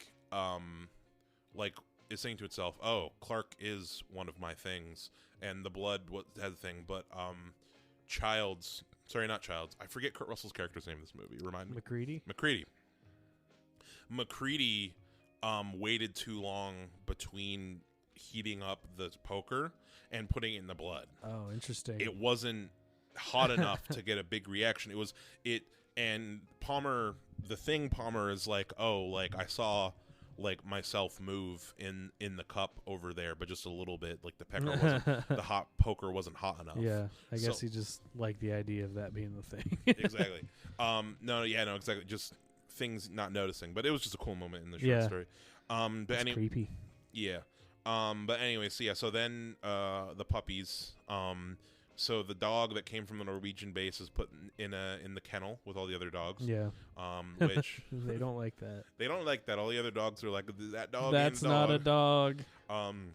saying to itself, "Oh, Clark is one of my things, and the blood has a thing." But not Childs. I forget Kurt Russell's character's name in this movie. Remind me. McCready waited too long between heating up the poker and putting it in the blood. Oh, interesting. It wasn't hot enough to get a big reaction. And Palmer, the Thing Palmer is like, oh, like I saw like myself move in the cup over there, but just a little bit. Like the pecker wasn't, the hot poker wasn't hot enough. Yeah, I guess he just liked the idea of that being the thing. Exactly. No, exactly. Just things not noticing, but it was just a cool moment in the short story. But anyway, creepy. Yeah. But anyway, so then the puppies. So the dog that came from the Norwegian base is put in the kennel with all the other dogs. Yeah. Which they don't like that. They don't like that. All the other dogs are like, that dog. That's not a dog.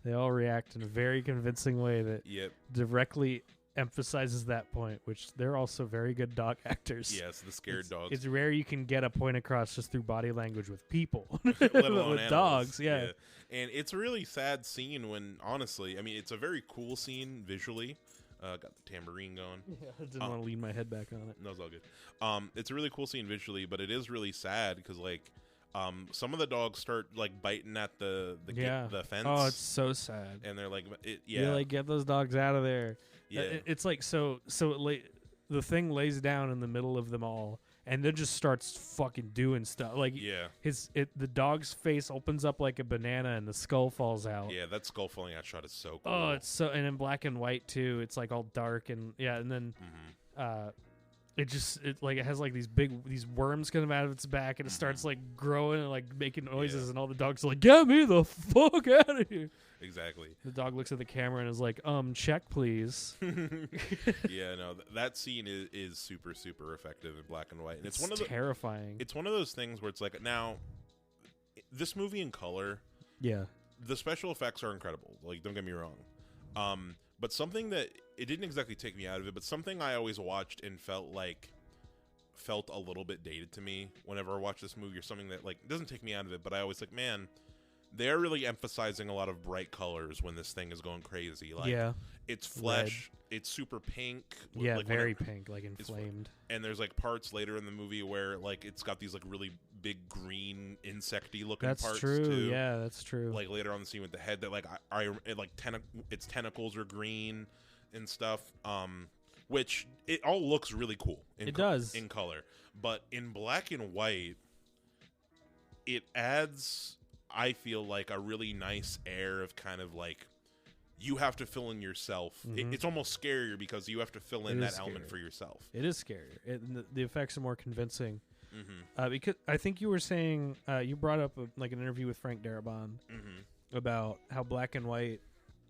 They all react in a very convincing way that directly emphasizes that point, which they're also very good dog actors. Yes, the scared dogs. It's rare you can get a point across just through body language with people, let alone with animals. dogs. Yeah. And it's a really sad scene when, honestly, I mean, it's a very cool scene visually. Got the tambourine going. Yeah, I didn't want to lean my head back on it. No, it's all good. It's a really cool scene visually, but it is really sad because like some of the dogs start like biting at the fence. Oh, it's so sad. And they're like, You're like, get those dogs out of there. Yeah. It's like the Thing lays down in the middle of them all, and then just starts fucking doing stuff. Like Yeah. the dog's face opens up like a banana and the skull falls out. Yeah, that skull falling out shot is so cool. Oh, it's so, and in black and white too. It's like all dark and and then it has like these worms coming out of its back, and it starts like growing and like making noises, and all the dogs are like, "Get me the fuck out of here!" Exactly. The dog looks at the camera and is like, check please." Yeah, no, that scene is super super effective in black and white, and it's one of the terrifying. It's one of those things where it's like, now, this movie in color, Yeah, the special effects are incredible. Like, don't get me wrong. But something that it didn't exactly take me out of it, but something I always watched and felt a little bit dated to me whenever I watch this movie, or something that like doesn't take me out of it, but I always like, man, they're really emphasizing a lot of bright colors when this thing is going crazy. Like, it's flesh, it's super pink. Yeah, like very pink, like inflamed. And there's like parts later in the movie where like it's got these like really big green insecty looking parts. That's true. Too. Yeah, that's true. Like later on the scene with the head, that like its tentacles are green and stuff. Which it all looks really cool. It does in color, but in black and white, it adds, I feel like, a really nice air of kind of like, you have to fill in yourself. It's almost scarier because you have to fill in that element for yourself. It is scarier. The effects are more convincing. Because I think you were saying, you brought up like an interview with Frank Darabont about how black and white,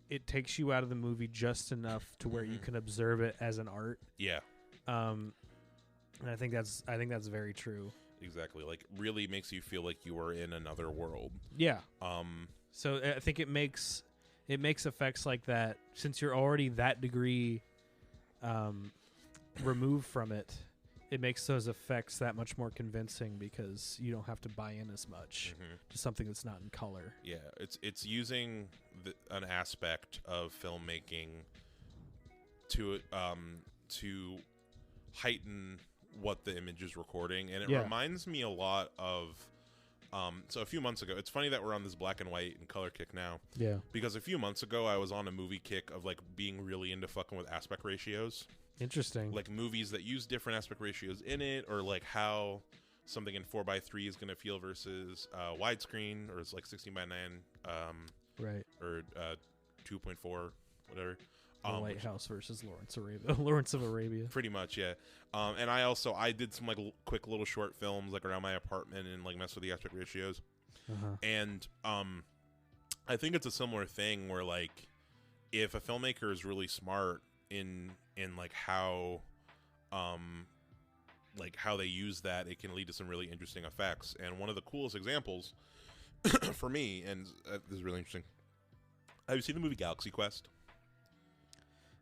it takes you out of the movie just enough to where you can observe it as an art. Yeah. And I think that's very true. Exactly. Like, really makes you feel like you are in another world. Yeah. So I think it makes effects like that, since you're already that degree removed from it. It makes those effects that much more convincing because you don't have to buy in as much to something that's not in color. Yeah, it's using an aspect of filmmaking to heighten what the image is recording, and it reminds me a lot of. So a few months ago, it's funny that we're on this black and white and color kick now. Yeah. Because a few months ago, I was on a movie kick of like being really into fucking with aspect ratios. Interesting. Like movies that use different aspect ratios in it, or like how something in 4:3 is going to feel versus widescreen, or it's like 16:9, right, or 2.4, whatever. The Lighthouse versus Lawrence of Arabia. Pretty much, yeah. And I did some like quick little short films like around my apartment and like mess with the aspect ratios. And I think it's a similar thing where like if a filmmaker is really smart in like how they use that, it can lead to some really interesting effects. And one of the coolest examples for me, and this is really interesting. Have you seen the movie Galaxy Quest?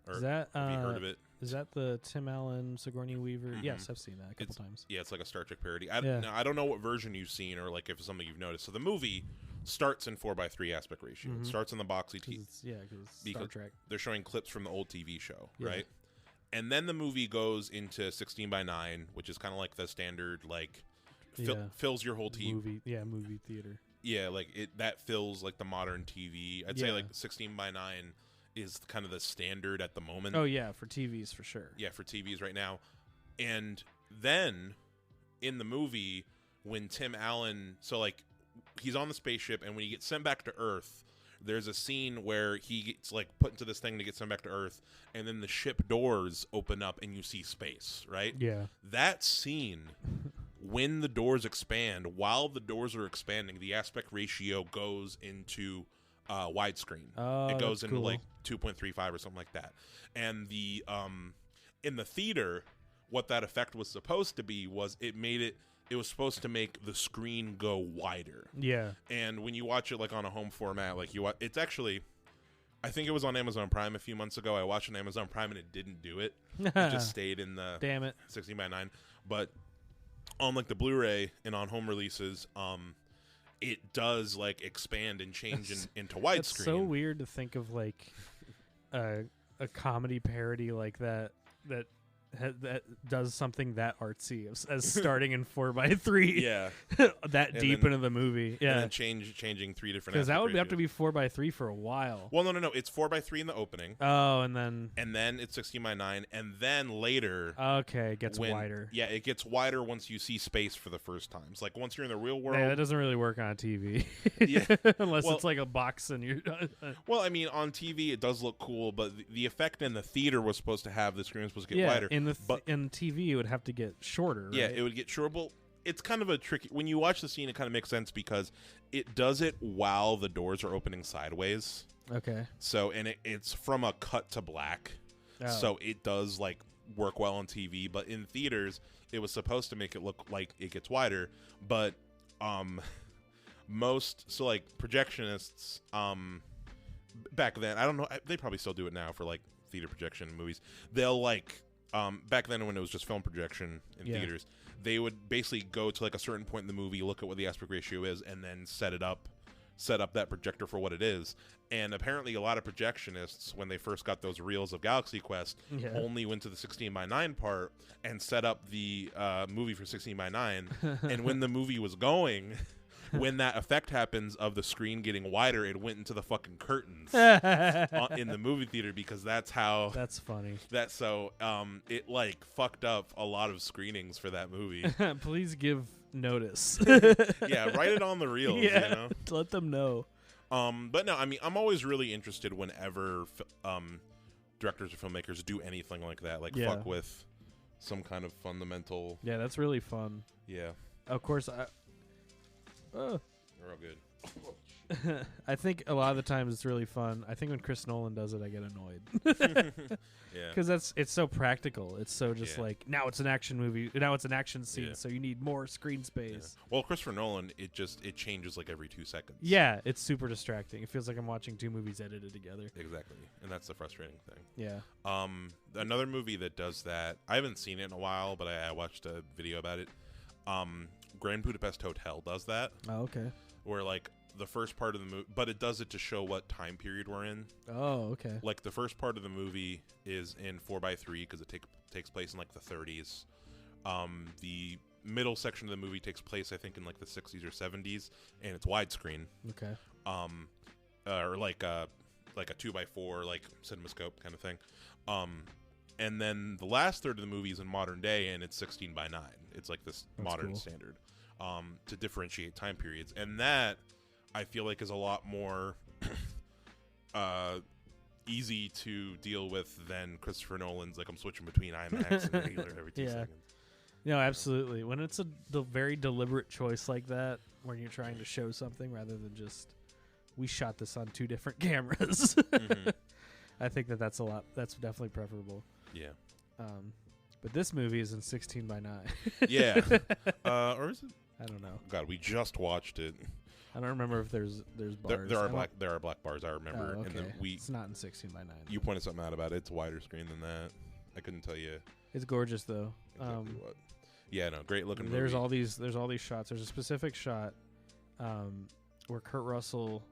Or have you heard of it? Is that the Tim Allen, Sigourney Weaver? Yes, I've seen that a couple times. Yeah, it's like a Star Trek parody. Now, I don't know what version you've seen, or like if it's something you've noticed. So the movie starts in 4:3 aspect ratio. It starts in the boxy TV. Because Star Trek. They're showing clips from the old TV show, right? And then the movie goes into 16:9, which is kind of like the standard, like fills your whole TV. Movie theater. Yeah, like that fills like the modern TV. I'd say like 16:9 is kind of the standard at the moment. Oh yeah, for TVs for sure. Yeah, for TVs right now. And then in the movie, when Tim Allen, so like he's on the spaceship, and when he gets sent back to Earth, there's a scene where he gets like put into this thing to get sent back to Earth, and then the ship doors open up and you see space, right? Yeah. That scene, when the doors expand, while the doors are expanding, the aspect ratio goes into widescreen. It goes into like 2.35 or something like that. And the in the theater, what that effect was supposed to be was it was supposed to make the screen go wider. Yeah. And when you watch it like on a home format, like it's actually, I think it was on Amazon Prime a few months ago. I watched it on Amazon Prime and it didn't do it. It just stayed in the 16:9. But on like the Blu-ray and on home releases, it does like expand and change into widescreen. It's so weird to think of like a comedy parody like that that does something that artsy as starting in 4:3. Yeah. That And deep then- into the movie. And Yeah, then changing 3 different. because that aspect would have to ratios. be 4:3 for a while. Well, no. It's 4:3 in the opening, Oh, and then and then it's 16:9, and then later. okay, it gets when- wider. Yeah, it gets wider once you see space for the first time. It's like once you're in the real world. Yeah, that doesn't really work on a TV. Yeah. Unless Well- it's like a box and you're. Well, I mean, on TV it does look cool, but the effect in the theater was supposed to have the screen was supposed to get yeah, wider. But in TV it would have to get shorter. yeah, right? it would get short. Well, it's kind of a tricky. When you watch the scene, it kind of makes sense because it does it while the doors are opening sideways. Okay. So, and it's from a cut to black. Oh. So it does like work well on TV, but in theaters it was supposed to make it look like it gets wider. But like projectionists back then, I don't know, they probably still do it now for like theater projection movies. They'll like back then when it was just film projection in Yeah. theaters, they would basically go to like a certain point in the movie, look at what the aspect ratio is, and then set up that projector for what it is. And apparently a lot of projectionists, when they first got those reels of Galaxy Quest, Yeah. only went to the 16:9 part and set up the movie for 16:9. And when the movie was going, when that effect happens of the screen getting wider, it went into the fucking curtains in the movie theater, because that's how That's funny. it like fucked up a lot of screenings for that movie. Please give notice. Yeah, write it on the reels, you know. Let them know. But no, I mean, I'm always really interested whenever directors or filmmakers do anything like that, like Yeah. fuck with some kind of fundamental. Yeah, that's really fun. Yeah, Of course, they're all good. I think a lot of the times it's really fun. I think when Chris Nolan does it, I get annoyed Yeah, because it's so practical. It's so just Yeah. like now it's an action movie, now it's an action scene, Yeah. so you need more screen yeah. space. Well, Christopher Nolan, it changes like every 2 seconds. Yeah, it's super distracting. It feels like I'm watching two movies edited together. Exactly, and that's the frustrating thing. Yeah. Another movie that does that, I haven't seen it in a while, but I watched a video about it. Grand Budapest Hotel does that, Oh, okay. where like the first part of the movie, but it does it to show what time period we're in. Oh, okay. Like the first part of the movie is in 4:3 because it takes place in like the 30s. The middle section of the movie takes place, I think, in like the 60s or 70s, and it's widescreen. Okay. Or like a 2x4 like CinemaScope kind of thing. And then the last third of the movie is in modern day, and it's 16:9. It's like this That's modern cool. standard to differentiate time periods, and that I feel like is a lot more easy to deal with than Christopher Nolan's. Like I'm switching between IMAX and regular every 2 Yeah. seconds. No, absolutely. When it's a very deliberate choice like that, when you're trying to show something rather than just we shot this on two different cameras, Mhm. I think that's that's definitely preferable. Yeah, But this movie is in 16:9. yeah. Or is it? I don't know. God, we just watched it. I don't remember if there's bars. There I are don't- there are black bars. I remember. Oh, okay. And then It's not in 16:9. you pointed something out about it. It's a wider screen than that. I couldn't tell you It's gorgeous though. exactly what. Yeah, no, great looking There's movie. all these shots. There's a specific shot where Kurt Russell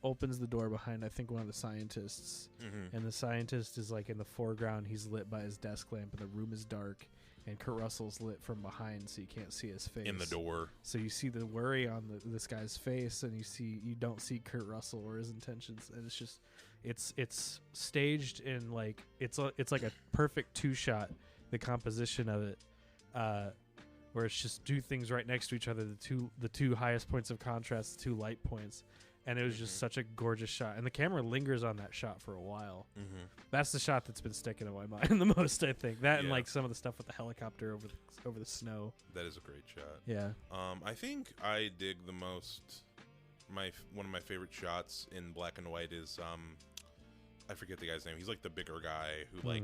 opens the door behind, I think, one of the scientists, Mhm. and the scientist is like in the foreground. He's lit by his desk lamp, and the room is dark. And Kurt Russell's lit from behind, so you can't see his face. in the door. So you see the worry on this guy's face, and you don't see Kurt Russell or his intentions, and it's just it's staged in like it's like a perfect 2-shot. The composition of it, where it's just two things right next to each other, the two highest points of contrast, the 2 light points, and it was just Mhm. such a gorgeous shot. And the camera lingers on that shot for a while. Mm-hmm. That's the shot that's been sticking in my mind the most, I think. That and Yeah. like some of the stuff with the helicopter over the snow. That is a great shot. Yeah. I think I dig the most. One of my favorite shots in black and white is I forget the guy's name. He's like the bigger guy who like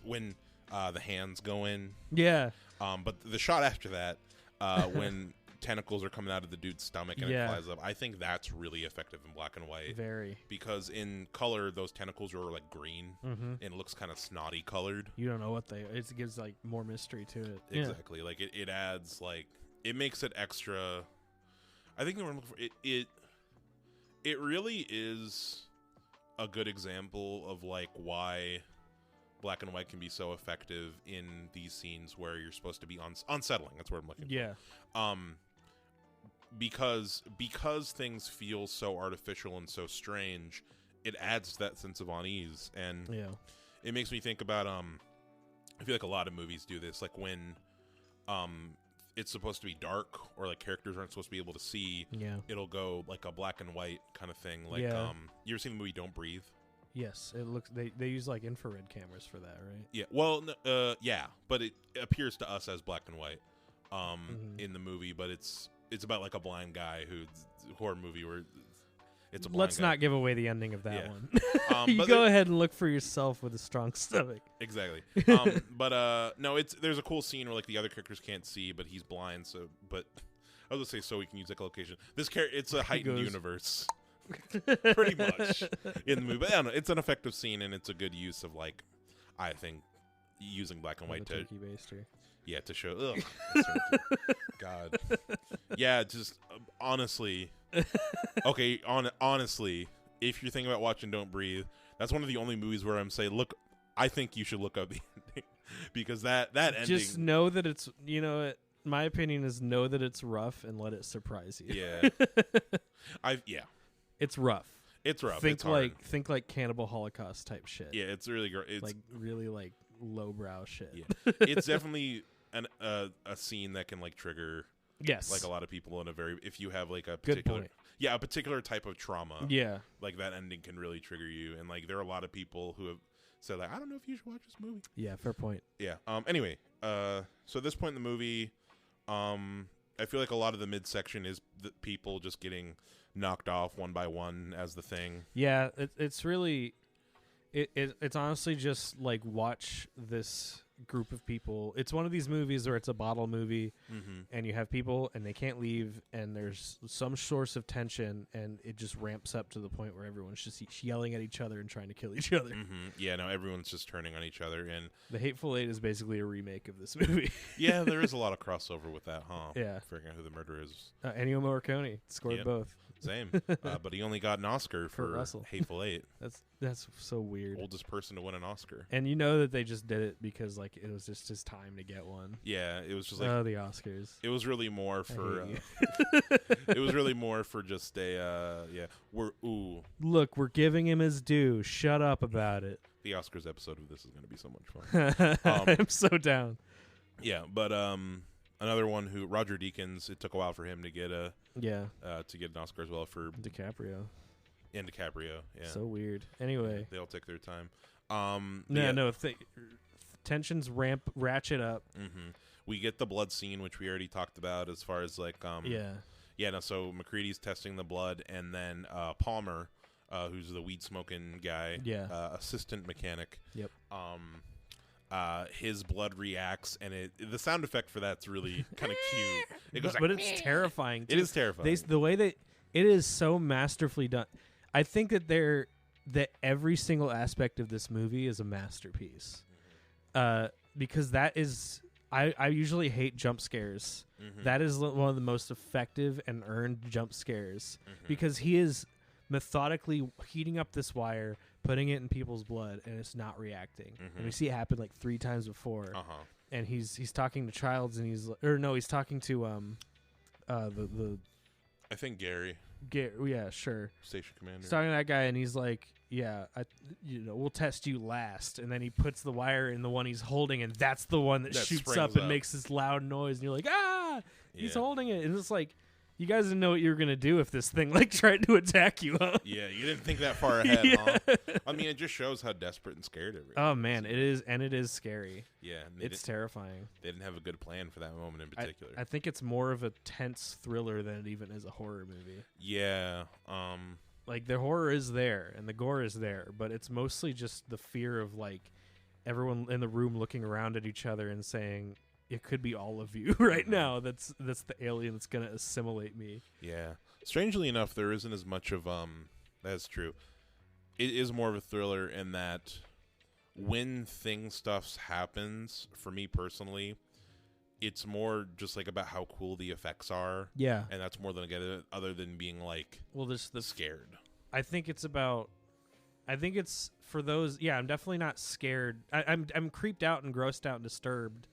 when the hands go in. Yeah. But the shot after that, when tentacles are coming out of the dude's stomach and Yeah. it flies up, I think that's really effective in black and white. Very. Because in color, those tentacles are like green Mm-hmm. and it looks kind of snotty colored. You don't know what it gives like more mystery to it. Exactly. Like it adds like it makes it extra. I think the word I'm looking for it really is a good example of like why black and white can be so effective in these scenes where you're supposed to be unsettling. That's what I'm looking Yeah. for. Because things feel so artificial and so strange, it adds to that sense of unease, and Yeah. it makes me think about I feel like a lot of movies do this, like when it's supposed to be dark or like characters aren't supposed to be able to see, Yeah. it'll go like a black and white kind of thing. Like Yeah. you ever seen the movie Don't Breathe? Yes. It looks. They use like infrared cameras for that, right? Yeah. Well, yeah, but it appears to us as black and white Mhm. in the movie, but it's about like a blind guy horror movie where it's a blind Let's guy. not give away the ending of that Yeah. one. You but go ahead and look for yourself with a strong stomach. Exactly. But no, there's a cool scene where like the other characters can't see, but he's blind. So, but I was gonna say so we can use echolocation. It's a heightened goes- universe, pretty much in the movie. But I don't know, it's an effective scene and it's a good use of like, I think, using black and On white the to turkey baster. to show. Ugh, God. Yeah, just honestly. Okay, honestly, if you're thinking about watching Don't Breathe, that's one of the only movies where I'm saying, look, I think you should look up the ending because that ending. Just know that it's, my opinion is know that it's rough and let it surprise you. Yeah, It's rough. it's rough. Think it's hard. like Cannibal Holocaust type shit. Yeah, it's really great. It's like really like lowbrow shit. yeah, it's definitely a scene that can like trigger Yes. like a lot of people in a very if you have like a Good particular point. a particular type of trauma. Yeah. Like that ending can really trigger you, and like there are a lot of people who have said like I don't know if you should watch this movie. Yeah. Fair point. Yeah. Anyway, so at this point in the movie, I feel like a lot of the midsection is the people just getting knocked off one by one as the thing. Yeah. It's really, it's honestly just like watch this group of people. It's one of these movies where it's a bottle movie, and you have people and they can't leave, and there's some source of tension, and it just ramps up to the point where everyone's just yelling at each other and trying to kill each other. Yeah, no, everyone's just turning on each other, and The Hateful Eight is basically a remake of this movie. yeah, there is a lot of crossover with that, huh? Yeah. Figuring out who the murderer is. Ennio Morricone scored Yep. both. Same, but he only got an Oscar for Russell. Hateful Eight, That's so weird. oldest person to win an Oscar. And you know that they just did it because like it was just his time to get one. Yeah, it was just like The Oscars. it was really more for hate it was really more for just a Look, we're giving him his due. Shut up about it. the Oscars episode of this is going to be so much fun. I'm so down. Yeah, but another one who Roger Deakins. It took a while for him to get Yeah, to get an Oscar as well for DiCaprio. and DiCaprio. Yeah, So weird. Anyway, they all take their time. tensions ratchet up. We get the blood scene, which we already talked about, as far as like Yeah. No. So McCready's testing the blood, and then Palmer, who's the weed smoking guy, assistant mechanic. Yep. His blood reacts, and the sound effect for that's really kind of cute. It goes, but it's terrifying. It is terrifying. The way that it is so masterfully done. I think that every single aspect of this movie is a masterpiece. Because that is, I usually hate jump scares. That is one of the most effective and earned jump scares because he is methodically heating up this wire, putting it in people's blood, and it's not reacting. And we see it happen like 3 times before. And he's talking to Childs, and he's talking to the I think Gary, yeah, sure. station commander. He's talking to that guy, and he's like, "Yeah, we'll test you last." And then he puts the wire in the one he's holding, and that's the one that shoots springs up and up. makes this loud noise. And you're like, "Ah!" He's Yeah. holding it, and it's like, you guys didn't know what you were gonna do if this thing like tried to attack you, huh? Yeah, you didn't think that far ahead, Yeah. huh? I mean, it just shows how desperate and scared everyone. Oh man, it is scary. Yeah, and It's terrifying. they didn't have a good plan for that moment in particular. I think it's more of a tense thriller than it even is a horror movie. Yeah. Like the horror is there and the gore is there, but it's mostly just the fear of like everyone in the room looking around at each other and saying, it could be all of you right now. That's the alien that's gonna assimilate me. Yeah. Strangely enough, there isn't as much of that's true. It is more of a thriller in that when stuff happens, for me personally, it's more just like about how cool the effects are. Yeah. And that's more than I get it, other than being like Well, this scared. I think it's about I think it's for those. Yeah, I'm definitely not scared. I'm creeped out and grossed out and disturbed,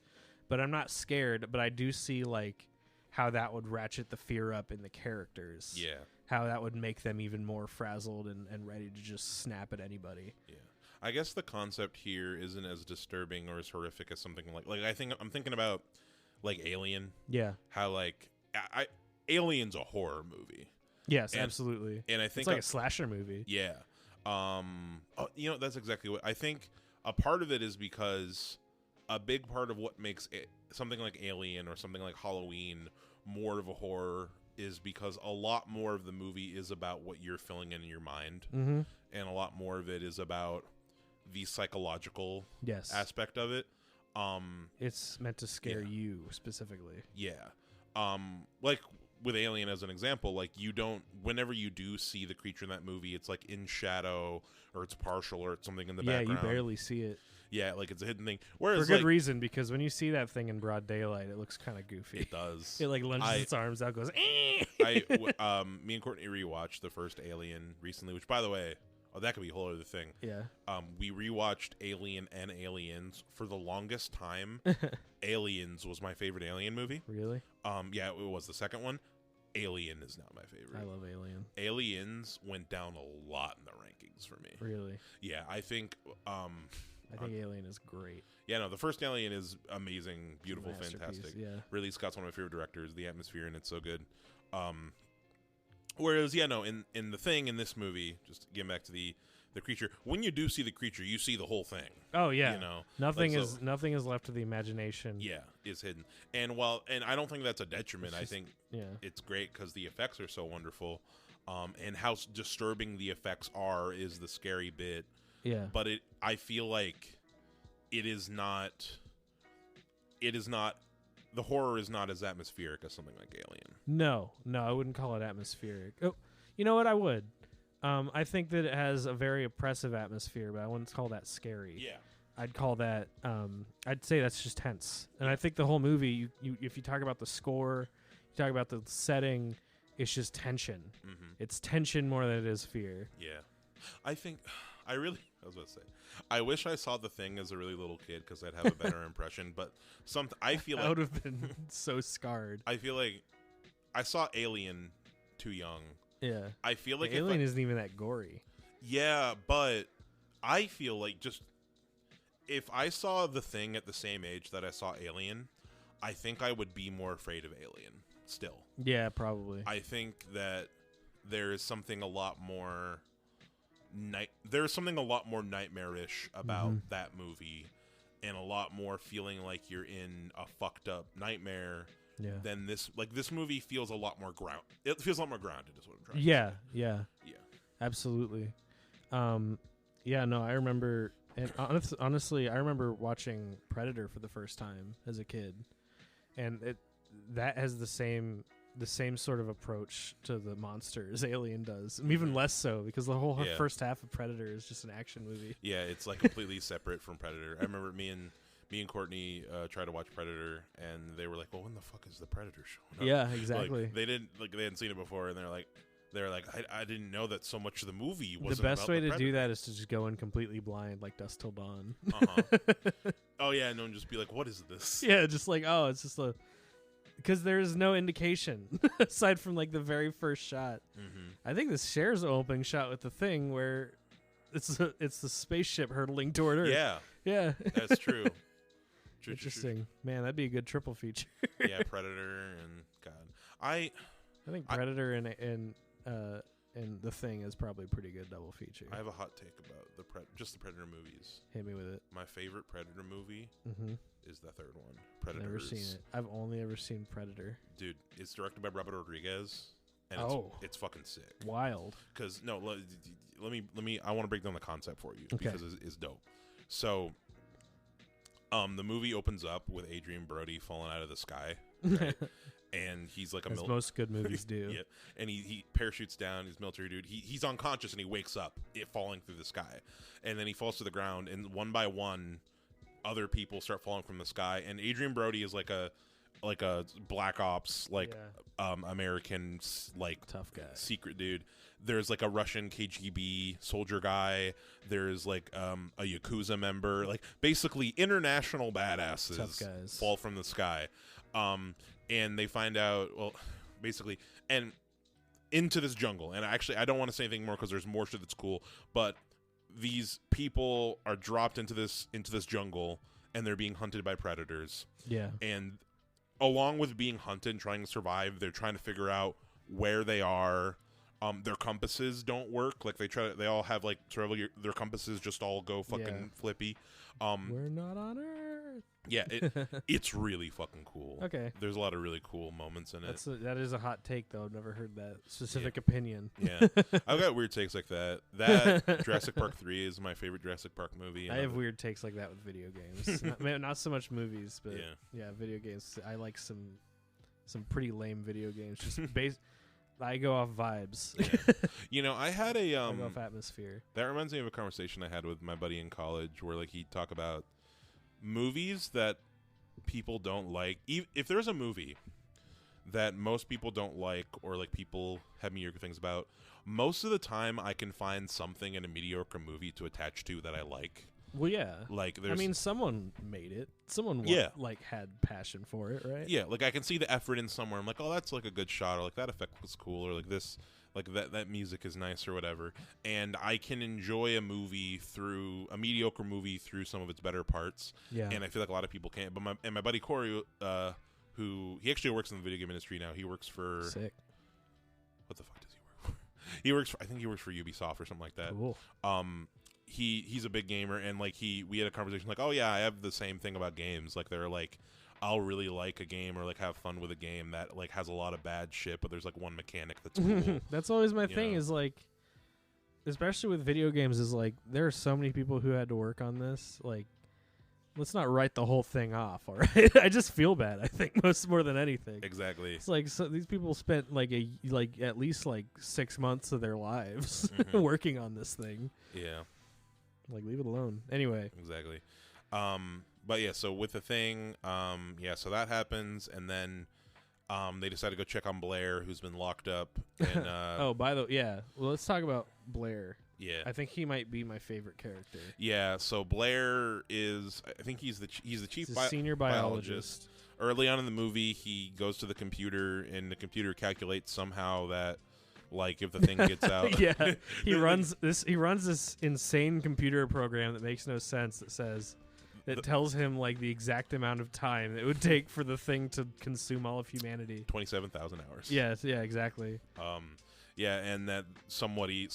but I'm not scared. But I do see like how that would ratchet the fear up in the characters. Yeah. How that would make them even more frazzled and ready to just snap at anybody. Yeah. I guess the concept here isn't as disturbing or as horrific as something like I'm thinking about like Alien. Yeah. How like Alien's a horror movie. Yes, absolutely. And I think it's like a slasher movie. Yeah. That's exactly what I think. A part of it is because a big part of what makes something like Alien or something like Halloween more of a horror is because a lot more of the movie is about what you're feeling in your mind, and a lot more of it is about the psychological aspect of it. It's meant to scare you specifically. Yeah. Like with Alien as an example, like whenever you do see the creature in that movie, it's like in shadow or it's partial or it's something in the background. Yeah, you barely see it. Yeah, like it's a hidden thing. Whereas for good reason, because when you see that thing in broad daylight, it looks kind of goofy. It does. It like lunges its arms out, goes. Me and Courtney rewatched the first Alien recently, which, by the way, that could be a whole other thing. Yeah. We rewatched Alien and Aliens for the longest time. Aliens was my favorite Alien movie. Really? Yeah, it was the second one. Alien is not my favorite. I love Alien. Aliens went down a lot in the rankings for me. Really? Yeah, I think. I think Alien is great. Yeah, no, the first Alien is amazing, beautiful, fantastic. Yeah. Ridley Scott's one of my favorite directors. The atmosphere in it's so good. Whereas, in the thing in this movie, just getting back to the creature, when you do see the creature, you see the whole thing. Oh yeah, nothing like, is left to the imagination. Yeah, is hidden. And I don't think that's a detriment. I think it's great because the effects are so wonderful, and how disturbing the effects are is the scary bit. Yeah, but I feel like it is not. The horror is not as atmospheric as something like Alien. No, I wouldn't call it atmospheric. Oh, you know what? I would. I think that it has a very oppressive atmosphere, but I wouldn't call that scary. Yeah. I'd call that. I'd say that's just tense. And I think the whole movie, you if you talk about the score, you talk about the setting, it's just tension. Mm-hmm. It's tension more than it is fear. Yeah. I think I was about to say, I wish I saw The Thing as a really little kid because I'd have a better impression. But I feel like I would have been so scarred. I feel like I saw Alien too young. Yeah, I feel like Alien isn't even that gory. Yeah, but I feel like just if I saw The Thing at the same age that I saw Alien, I think I would be more afraid of Alien still. Yeah, probably. I think that there is something a lot more nightmarish about that movie, and a lot more feeling like you're in a fucked up nightmare. Yeah. Than this, like this movie feels a lot more It feels a lot more grounded, is what I'm trying to say. Yeah, absolutely. Yeah, no, I remember, and honestly, I remember watching Predator for the first time as a kid, and that has the same sort of approach to the monster as Alien does, and even less so because the whole first half of Predator is just an action movie. Yeah, it's like completely separate from Predator. I remember me and Courtney tried to watch Predator, and they were like, "Well, when the fuck is the Predator showing up?" Yeah, exactly. Like, they hadn't seen it before, and they're like, I didn't know that so much of the movie wasn't. The best way to do that is to just go in completely blind, like Dusk Till Dawn. Oh yeah, and just be like, "What is this?" Yeah, just like, oh, it's just because there's no indication aside from like the very first shot. Mm-hmm. I think this shares the opening shot with The Thing where it's the spaceship hurtling toward Earth. Yeah, that's true. Interesting. Man, that'd be a good triple feature. Yeah, Predator and God. I think Predator and The Thing is probably a pretty good double feature. I have a hot take about just the Predator movies. Hit me with it. My favorite Predator movie is the third one, Predators. Never seen it. I've only ever seen Predator. Dude, it's directed by Robert Rodriguez, and it's fucking sick. Wild. Because let me. I want to break down the concept for you because it's dope. So. The movie opens up with Adrian Brody falling out of the sky, right? And he's like as most good movies do. Yeah, and he parachutes down. He's a military dude. He's unconscious and he wakes up, falling through the sky, and then he falls to the ground. And one by one, other people start falling from the sky. And Adrian Brody is like a like a black ops like Yeah. American like Tough guy. secret dude. There's like a Russian KGB soldier guy. There's like a Yakuza member. Like basically international badasses Tough guys. fall from the sky. And they find out, well, basically, and into this jungle. And actually, I don't want to say anything more because there's more shit that's cool. But these people are dropped into this jungle, and they're being hunted by predators. Yeah. And along with being hunted and trying to survive, they're trying to figure out where they are. Their compasses don't work. Like they all have like their compasses just all go fucking flippy. We're not on Earth. Yeah, it's really fucking cool. Okay. There's a lot of really cool moments in it. That is a hot take, though. I've never heard that specific opinion. Yeah. I've got weird takes like that. That Jurassic Park 3 is my favorite Jurassic Park movie. I have weird takes like that with video games. not so much movies, but yeah, video games. I like some pretty lame video games. Just I go off vibes. Yeah. I had a I go off atmosphere. That reminds me of a conversation I had with my buddy in college where like he'd talk about movies that people don't like. If there's a movie that most people don't like or like people have mediocre things about, most of the time I can find something in a mediocre movie to attach to that I like. Well, yeah. Like I mean, someone made it. Someone had passion for it, right? Yeah, like I can see the effort in somewhere. I'm like, oh, that's like a good shot, or like that effect was cool, or like this, like that music is nice, or whatever. And I can enjoy a mediocre movie through some of its better parts. Yeah. And I feel like a lot of people can't. But my buddy Corey, who he actually works in the video game industry now. He works for Sick. What the fuck does he work for? I think he works for Ubisoft or something like that. Cool. He's a big gamer, and like we had a conversation like, oh yeah, I have the same thing about games. Like they're like, I'll really like a game or like have fun with a game that like has a lot of bad shit, but there's like one mechanic that's cool. That's always my thing is like, especially with video games, is like there are so many people who had to work on this. Like, let's not write the whole thing off, all right? I just feel bad. I think more than anything. Exactly. It's like these people spent like at least like 6 months of their lives working on this thing. Yeah. Like, leave it alone. Anyway. Exactly. But yeah, so with the thing, so that happens, and then they decide to go check on Blair, who's been locked up. And, well, let's talk about Blair. Yeah. I think he might be my favorite character. Yeah, so Blair is, I think he's the chief senior biologist. Early on in the movie, he goes to the computer, and the computer calculates somehow that, like, if the thing gets out. Yeah, he runs this insane computer program that makes no sense that tells him like the exact amount of time it would take for the thing to consume all of humanity. 27,000 hours. Yeah, exactly. Yeah, and that somebody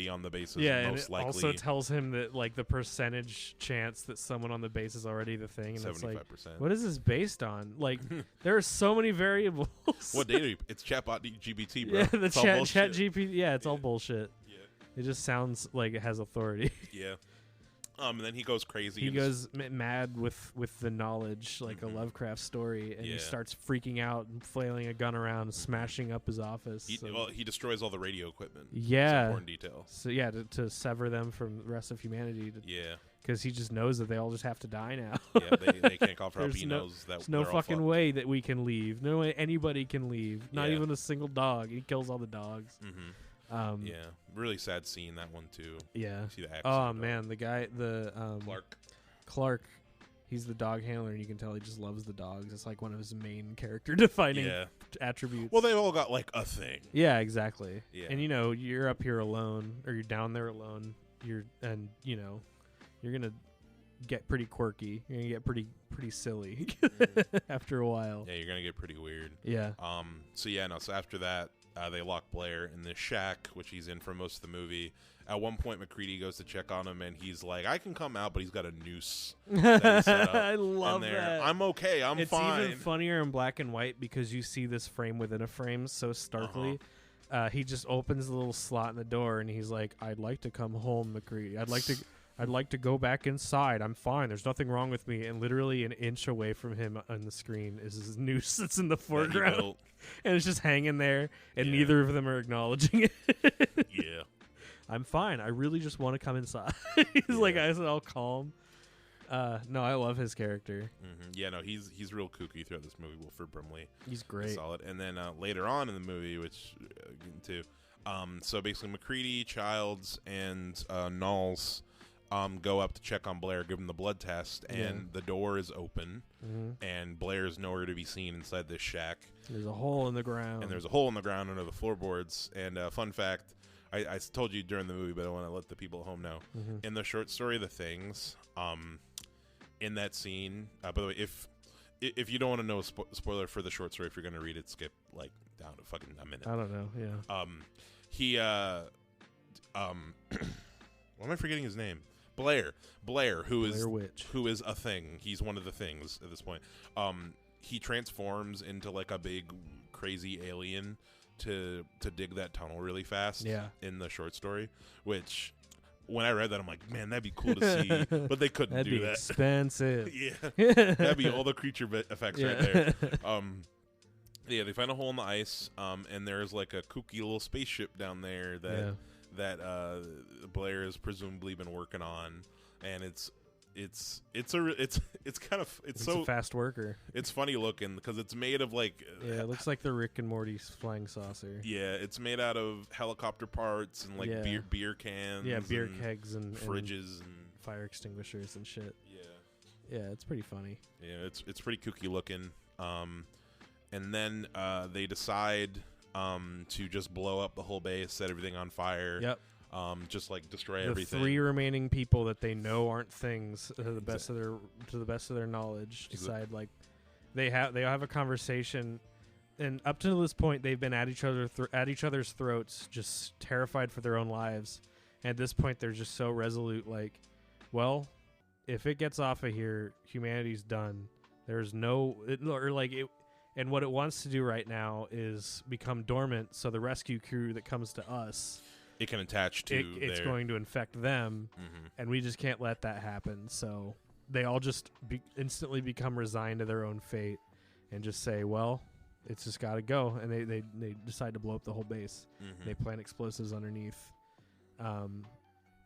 on the base is most likely. Also tells him that like the percentage chance that someone on the base is already the thing, and 75%. It's like, what is this based on? Like, there are so many variables. What data? It's chatbot GPT, bro. Yeah, the chat GPT. Yeah, it's all bullshit. Yeah, it just sounds like it has authority. Yeah. And then he goes crazy. He goes mad with the knowledge, like a Lovecraft story, and he starts freaking out and flailing a gun around, and smashing up his office. He destroys all the radio equipment. Yeah, it's an important detail. So yeah, to sever them from the rest of humanity. Because he just knows that they all just have to die now. Yeah, they can't call for help. He knows that there's no fucking way that we can leave. No way anybody can leave. Not even a single dog. He kills all the dogs. Mm-hmm. Yeah, really sad scene, that one too. Yeah. You see the man, the guy, Clark, he's the dog handler, and you can tell he just loves the dogs. It's like one of his main character defining attributes. Well, they all got like a thing. Yeah, exactly. Yeah. And you're up here alone, or you're down there alone. You're gonna get pretty quirky. You're gonna get pretty silly after a while. Yeah, you're gonna get pretty weird. Yeah. So after that, they lock Blair in this shack, which he's in for most of the movie. At one point, McCready goes to check on him, and he's like, I can come out, but he's got a noose. I love that. I'm okay. I'm fine. It's even funnier in black and white because you see this frame within a frame so starkly. He just opens the little slot in the door, and he's like, I'd like to come home, McCready. I'd like to go back inside. I'm fine. There's nothing wrong with me. And literally an inch away from him on the screen is his noose that's in the foreground. And it's just hanging there, and neither of them are acknowledging it. Yeah. I'm fine. I really just want to come inside. He's like, I said, all calm. No, I love his character. Yeah, no, he's real kooky throughout this movie. Wilford Brimley, He's is great. solid. And then later on in the movie, which too, so basically McCready, Childs, and Knowles go up to check on Blair, give him the blood test, and the door is open, and Blair's nowhere to be seen inside this shack. There's a hole in the ground. And there's a hole in the ground under the floorboards. And fun fact, I told you during the movie, but I want to let the people at home know. In the short story, The Things, in that scene, by the way, if you don't want to know a spoiler for the short story, if you're going to read it, skip like down to fucking a minute. I don't know. Yeah. He why am I forgetting his name? Blair, who is a thing. He's one of the things at this point. He transforms into like a big crazy alien to dig that tunnel really fast. In the short story, which when I read that, I'm like, man, that'd be cool to see, but they couldn't That'd do be that. expensive. Yeah, that'd be all the creature effects right there. Yeah, they find a hole in the ice, and there's like a kooky little spaceship down there that Blair has presumably been working on, and it's so a fast worker. It's funny looking because it's made of like it looks like the Rick and Morty's flying saucer. Yeah, it's made out of helicopter parts and like beer cans. Yeah, beer kegs and fridges and fire extinguishers and shit. Yeah, it's pretty funny. Yeah, it's pretty kooky looking. And then they decide to just blow up the whole base, set everything on fire. Yep. Just like destroy the everything. 3 remaining people that they know aren't things to the best of their knowledge decide like they have a conversation, and up to this point they've been at each other's throats, just terrified for their own lives. And at this point they're just so resolute, like, well, if it gets off of here, humanity's done. There's no and what it wants to do right now is become dormant, so the rescue crew that comes to us, it can attach to it's going to infect them, and we just can't let that happen. So they all just instantly become resigned to their own fate and just say, well, it's just got to go. And they decide to blow up the whole base. They plant explosives underneath. And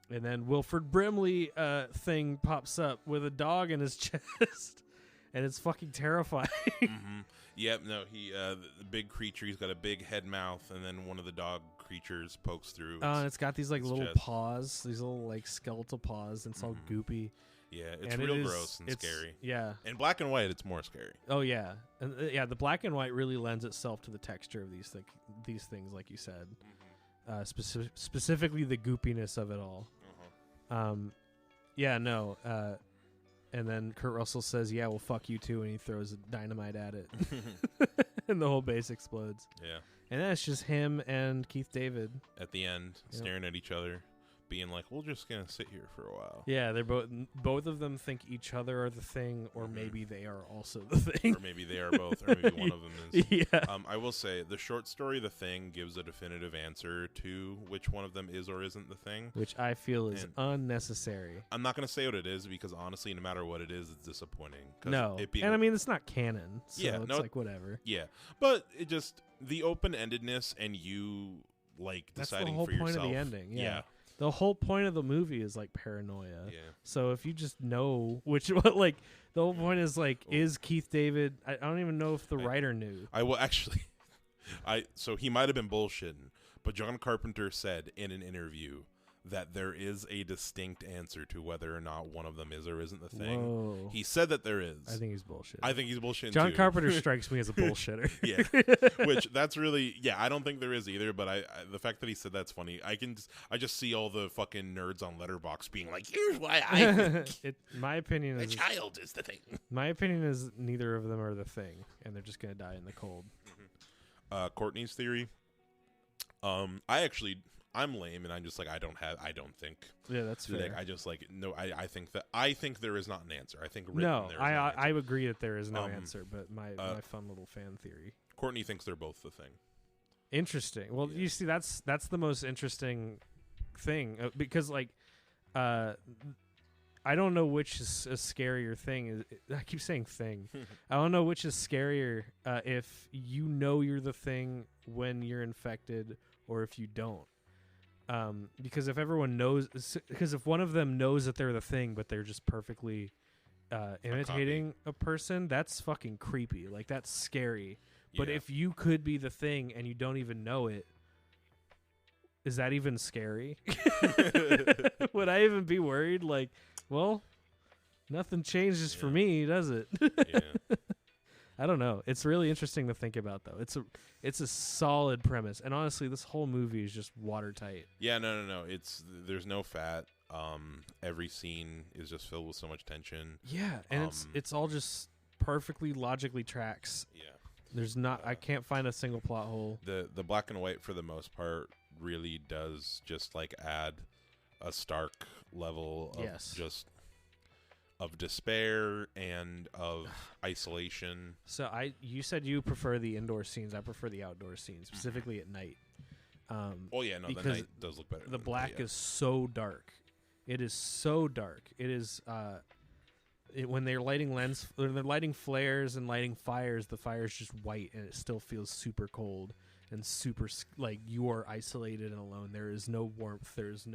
then Wilford Brimley thing pops up with a dog in his chest, and it's fucking terrifying. Yep, no, he the big creature, he's got a big head mouth, and then one of the dog creatures pokes through. And it's got these like little chest. paws, these little like skeletal paws, and it's all goopy. Yeah, it's real gross and scary. Yeah. In black and white, it's more scary. Oh yeah, and the black and white really lends itself to the texture of these things, like you said. Specifically the goopiness of it all. And then Kurt Russell says, yeah, well, fuck you too, and he throws dynamite at it. And the whole base explodes. Yeah. And then it's just him and Keith David. At the end, staring at each other, being like, we're just going to sit here for a while. Yeah, they're both of them think each other are the thing, or maybe they are also the thing. Or maybe they are both, or maybe one of them is. Yeah. I will say, the short story, The Thing, gives a definitive answer to which one of them is or isn't the thing. Which I feel is unnecessary. I'm not going to say what it is, because honestly, no matter what it is, it's disappointing. No. And I mean, it's not canon, so it's like whatever. Yeah. But it just, the open-endedness and you, like, deciding for yourself. That's the whole point of the ending, yeah. The whole point of the movie is like paranoia. Yeah. So if you just know the whole point is like, is Keith David? I don't even know if the writer knew. I will actually. So he might have been bullshitting, but John Carpenter said in an interview that there is a distinct answer to whether or not one of them is or isn't the thing. Whoa. He said that there is. I think he's bullshitting. I think he's bullshitting John too. Carpenter strikes me as a bullshitter. Yeah, which that's really I don't think there is either. But I the fact that he said that's funny. I just see all the fucking nerds on Letterboxd being like, here's why I think my opinion is a child is the thing. My opinion is neither of them are the thing, and they're just gonna die in the cold. Courtney's theory. I'm lame, and I'm just like, I don't think. Yeah, that's fair. Like, I just like no. I think there is not an answer. I think I agree that there is no answer, but my fun little fan theory. Courtney thinks they're both the thing. Interesting. Well, you see, that's the most interesting thing because like, I don't know which is a scarier thing. I keep saying thing. I don't know which is scarier if you know you're the thing when you're infected or if you don't. Because if everyone knows, because if one of them knows that they're the thing, but they're just perfectly imitating a person, that's fucking creepy. Like, that's scary. But Yeah. if you could be the thing and you don't even know it, is that even scary? Would I even be worried? Like, well, nothing changes for me, does it? Yeah. I don't know. It's really interesting to think about, though. It's a solid premise, and honestly, this whole movie is just watertight. Yeah, no. There's no fat. Every scene is just filled with so much tension. Yeah, and it's all just perfectly logically tracks. Yeah. There's not. I can't find a single plot hole. The black and white, for the most part, really does just like add a stark level of just of despair and of isolation. So you said you prefer the indoor scenes. I prefer the outdoor scenes, specifically at night. Oh yeah, no, the because night does look better. The black is so dark. It is so dark. It is when they're lighting flares and lighting fires, the fire's just white and it still feels super cold and super like you are isolated and alone. There is no warmth. There's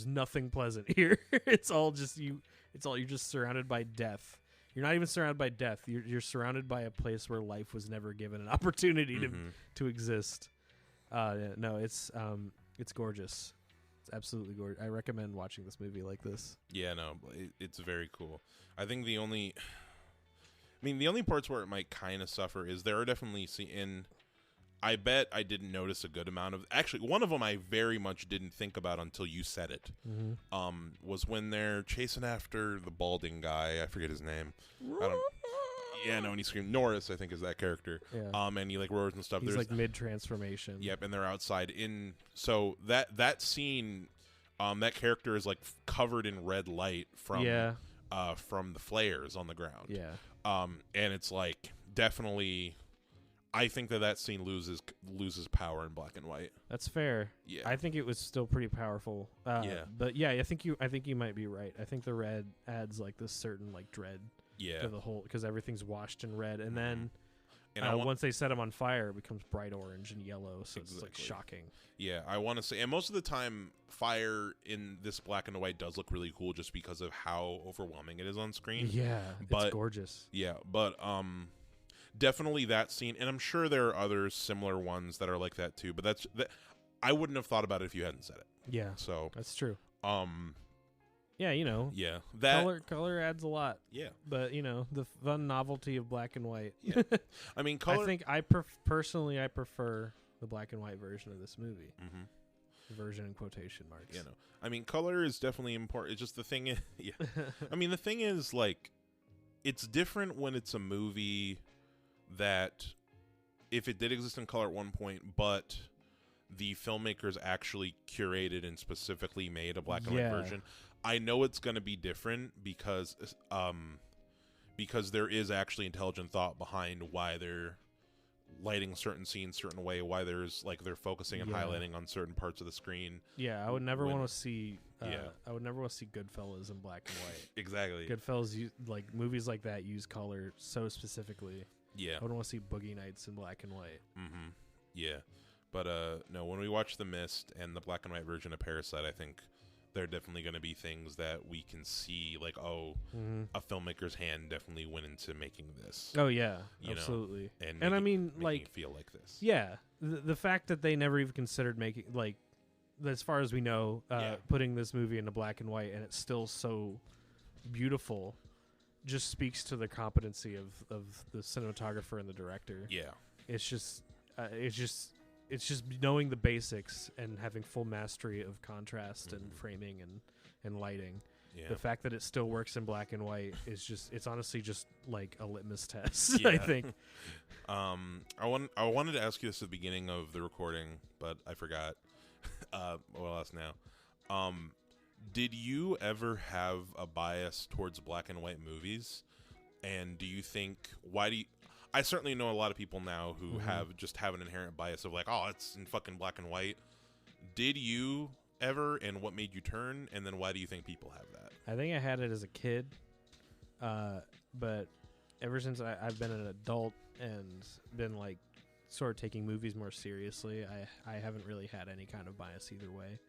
nothing pleasant here. It's all just you. You're just surrounded by death. You're not even surrounded by death. You're surrounded by a place where life was never given an opportunity to exist. No, it's gorgeous. It's absolutely gorgeous. I recommend watching this movie like this. Yeah, no, it's very cool. I think the only parts where it might kind of suffer is there are definitely I bet I didn't notice a good amount of. Actually, one of them I very much didn't think about until you said it. Was when they're chasing after the balding guy. I forget his name. And he screamed. Norris, I think, is that character. Yeah. And he like roars and stuff. He's like mid transformation. Yep, and they're outside so that scene, that character is like covered in red light from the flares on the ground. Yeah. And it's like definitely. I think that scene loses power in black and white. That's fair. Yeah, I think it was still pretty powerful. But yeah, I think you might be right. I think the red adds like this certain like dread. To the whole because everything's washed in red, and then once they set them on fire, it becomes bright orange and yellow, so it's like shocking. Yeah, I want to say, and most of the time, fire in this black and white does look really cool just because of how overwhelming it is on screen. Yeah, it's gorgeous. Yeah, but definitely that scene, and I'm sure there are other similar ones that are like that too. But I wouldn't have thought about it if you hadn't said it. Yeah, so that's true. Yeah, that color adds a lot. Yeah, but the fun novelty of black and white. Yeah, I mean, color. I think personally I prefer the black and white version of this movie. Version in quotation marks. I mean, color is definitely important. It's just the thing is, I mean, the thing is like, it's different when it's a movie that, if it did exist in color at one point, but the filmmakers actually curated and specifically made a black and white version. I know it's going to be different because there is actually intelligent thought behind why they're lighting certain scenes certain way, why there's like they're focusing and highlighting on certain parts of the screen. Yeah, I would never want to see. I would never want to see Goodfellas in black and white. Exactly. Goodfellas like movies like that use color so specifically. Yeah, I would want to see Boogie Nights in black and white. Yeah, but no, when we watch The Mist and the black and white version of Parasite, I think there are definitely going to be things that we can see, like, a filmmaker's hand definitely went into making this. Oh yeah, absolutely. And I mean, like, it feel like this. Yeah, the fact that they never even considered making, like, as far as we know, putting this movie into black and white, and it's still so beautiful, just speaks to the competency of the cinematographer and the director. Yeah, it's just knowing the basics and having full mastery of contrast and framing and lighting. Yeah. The fact that it still works in black and white is it's honestly just like a litmus test. I think. I wanted to ask you this at the beginning of the recording, but I forgot. I'll ask now. Did you ever have a bias towards black and white movies? And do you think I certainly know a lot of people now who have an inherent bias of like, oh, it's in fucking black and white. Did you ever, and what made you turn? And then why do you think people have that? I think I had it as a kid, but ever since I've been an adult and been like sort of taking movies more seriously, I haven't really had any kind of bias either way.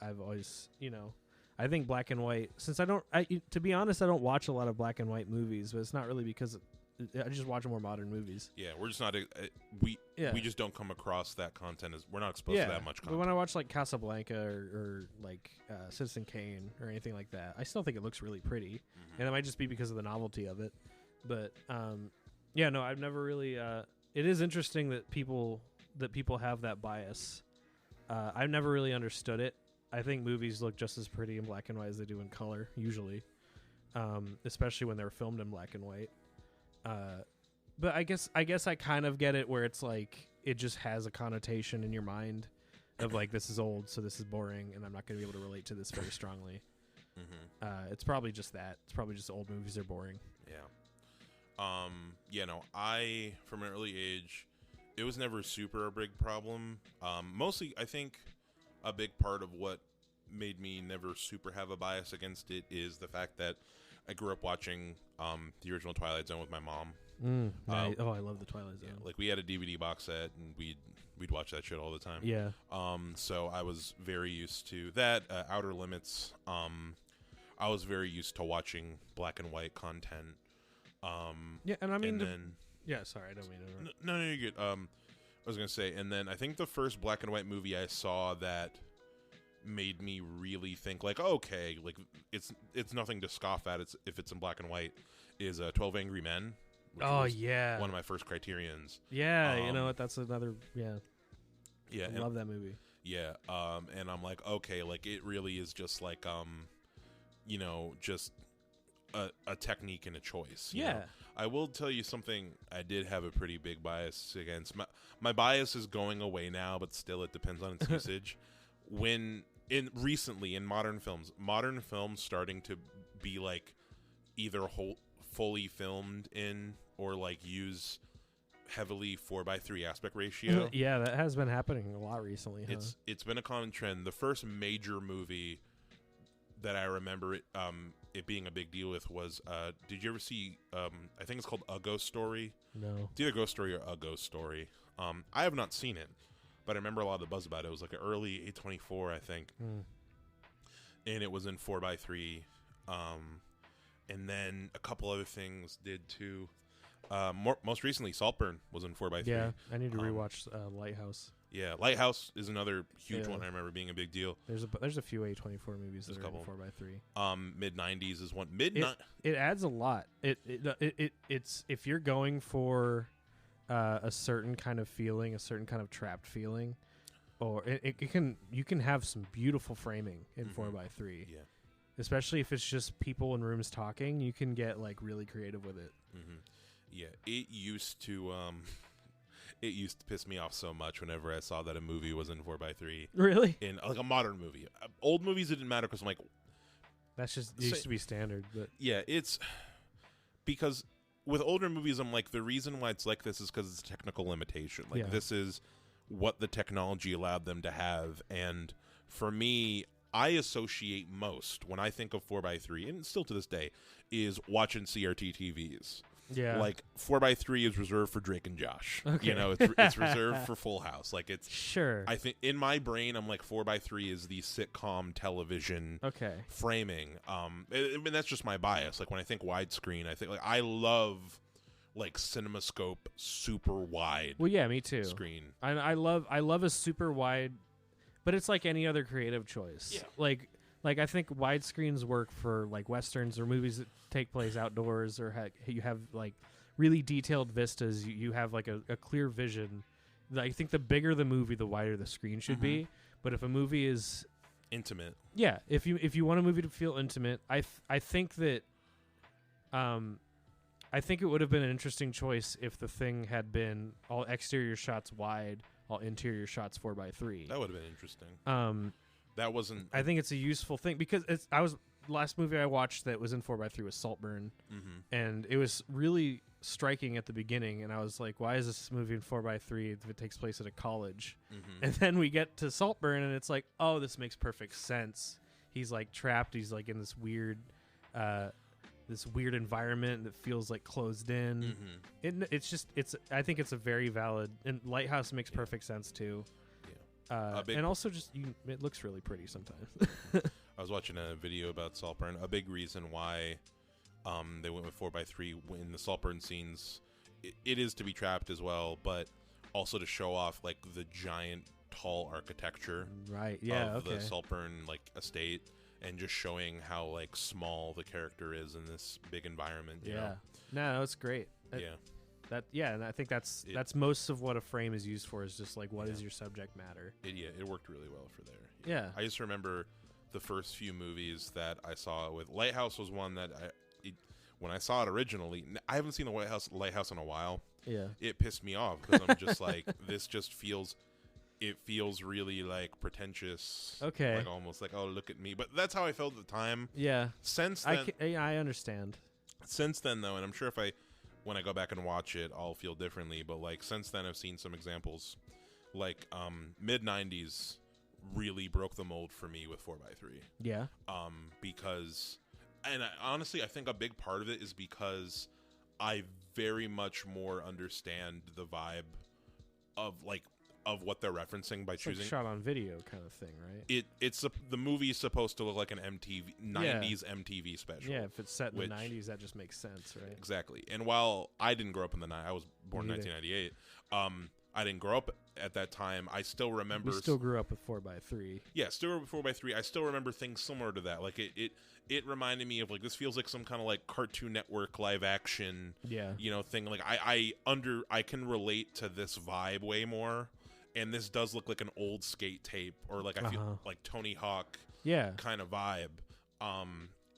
I've always, I think black and white. Since to be honest, I don't watch a lot of black and white movies, but it's not really because I just watch more modern movies. Yeah, we're just not we just don't come across that content as we're not exposed to that much content. But when I watch like Casablanca or like Citizen Kane or anything like that, I still think it looks really pretty, and it might just be because of the novelty of it. But yeah, no, I've never really. It is interesting that people have that bias. I've never really understood it. I think movies look just as pretty in black and white as they do in color, usually, especially when they're filmed in black and white. But I guess I kind of get it where it's like it just has a connotation in your mind of like this is old, so this is boring, and I'm not going to be able to relate to this very strongly. It's probably just that. It's probably just old movies are boring. Yeah. Yeah. No, I from an early age, it was never super a big problem. Mostly, I think a big part of what made me never super have a bias against it is the fact that I grew up watching the original Twilight Zone with my mom. I love the Twilight Zone. Yeah, like we had a DVD box set, and we'd watch that shit all the time. Yeah. So I was very used to that. Outer Limits. I was very used to watching black and white content. Yeah, and I mean, then, sorry, I don't mean to interrupt. No, you're good. I was gonna say, and then I think the first black and white movie I saw that made me really think like, okay, like it's nothing to scoff at. If it's in black and white, is 12 Angry Men. Which was one of my first criterions. Yeah, you know what? That's another. Yeah, I love that movie. Yeah, and I'm like, okay, like it really is just like, you know, just a technique and a choice. You know? I will tell you something. I did have a pretty big bias against. My bias is going away now, but still, it depends on its usage. Recently in modern films starting to be like either fully filmed in or like use heavily 4:3 aspect ratio. Yeah, that has been happening a lot recently. It's been a common trend. The first major movie that I remember it being a big deal with was did you ever see I think it's called A Ghost Story? No. It's either Ghost Story or A Ghost Story. I have not seen it, but I remember a lot of the buzz about it. It was like an early A24, I think. And it was in 4:3. And then a couple other things did too. Most recently, Saltburn was in 4:3. Yeah, I need to rewatch Lighthouse. Yeah, Lighthouse is another huge one I remember being a big deal. There's a few A24 movies that are in 4:3. Mid-90s is one. It adds a lot. It's if you're going for a certain kind of feeling, a certain kind of trapped feeling, or you can have some beautiful framing in 4:3. Yeah. Especially if it's just people in rooms talking, you can get like really creative with it. Yeah, it used to piss me off so much whenever I saw that a movie was in 4:3. Really? In like a modern movie. Old movies, it didn't matter because I'm like, that's just it used to be standard. But yeah, it's because with older movies, I'm like, the reason why it's like this is because it's a technical limitation. Like this is what the technology allowed them to have, and for me, I associate most when I think of 4:3, and still to this day, is watching CRT TVs. Yeah, like 4:3 is reserved for Drake and Josh. Okay. You know, it's reserved for Full House. Like it's sure. I think in my brain, I'm like 4:3 is the sitcom television framing. I mean that's just my bias. Like when I think widescreen, I think like I love like CinemaScope super wide. Well, yeah, me too. Screen. I love a super wide. But it's like any other creative choice. Yeah. Like I think widescreens work for like westerns or movies that take place outdoors, or you have like really detailed vistas. You have like a clear vision. I think the bigger the movie, the wider the screen should be. But if a movie is intimate, yeah. If you want a movie to feel intimate, I think that I think it would have been an interesting choice if the thing had been all exterior shots wide, all interior shots 4:3. That would have been interesting. That wasn't. I think it's a useful thing because last movie I watched that was in 4:3 was Saltburn, and it was really striking at the beginning. And I was like, "Why is this movie in 4:3 if it takes place at a college?" And then we get to Saltburn, and it's like, "Oh, this makes perfect sense." He's like trapped. He's like in this weird environment that feels like closed in. I think it's a very valid, and Lighthouse makes perfect sense too. And also just it looks really pretty sometimes. I was watching a video about Saltburn. A big reason why they went with 4x3 in the Saltburn scenes, it is to be trapped as well, but also to show off like the giant tall architecture Right. Yeah. of Okay. the Saltburn like estate, and just showing how like small the character is in this big environment. You Yeah. know? No, it's great. Yeah. And I think that's It- most of what a frame is used for, is just like what is Yeah. your subject matter. It worked really well for there. Yeah. I just remember the first few movies that I saw with Lighthouse was one that when I saw it originally, I haven't seen the Lighthouse in a while. Yeah. It pissed me off because I'm just like, this just feels really like pretentious. Okay. Like almost like, oh, look at me. But that's how I felt at the time. Yeah. Since then, I understand. though, and I'm sure when I go back and watch it, I'll feel differently. But like since then, I've seen some examples, like mid '90s really broke the mold for me with 4x3. Yeah. Because, and honestly, I think a big part of it is because I very much more understand the vibe of what they're referencing by It's like choosing. shot on video kind of thing, right? The movie's supposed to look like an '90s MTV special. Yeah, if it's set in which- the 90s, that just makes sense, right? Exactly. And while I didn't grow up in the I was born in Me neither. 1998. I didn't grow up at that time. I still remember. We still grew up with 4x3. Yeah, still 4x3. I still remember things similar to that. Like it reminded me of like, this feels like some kind of like Cartoon Network live action, Yeah. thing. Like I can relate to this vibe way more. And this does look like an old skate tape, or like I feel like Tony Hawk Yeah. kind of vibe.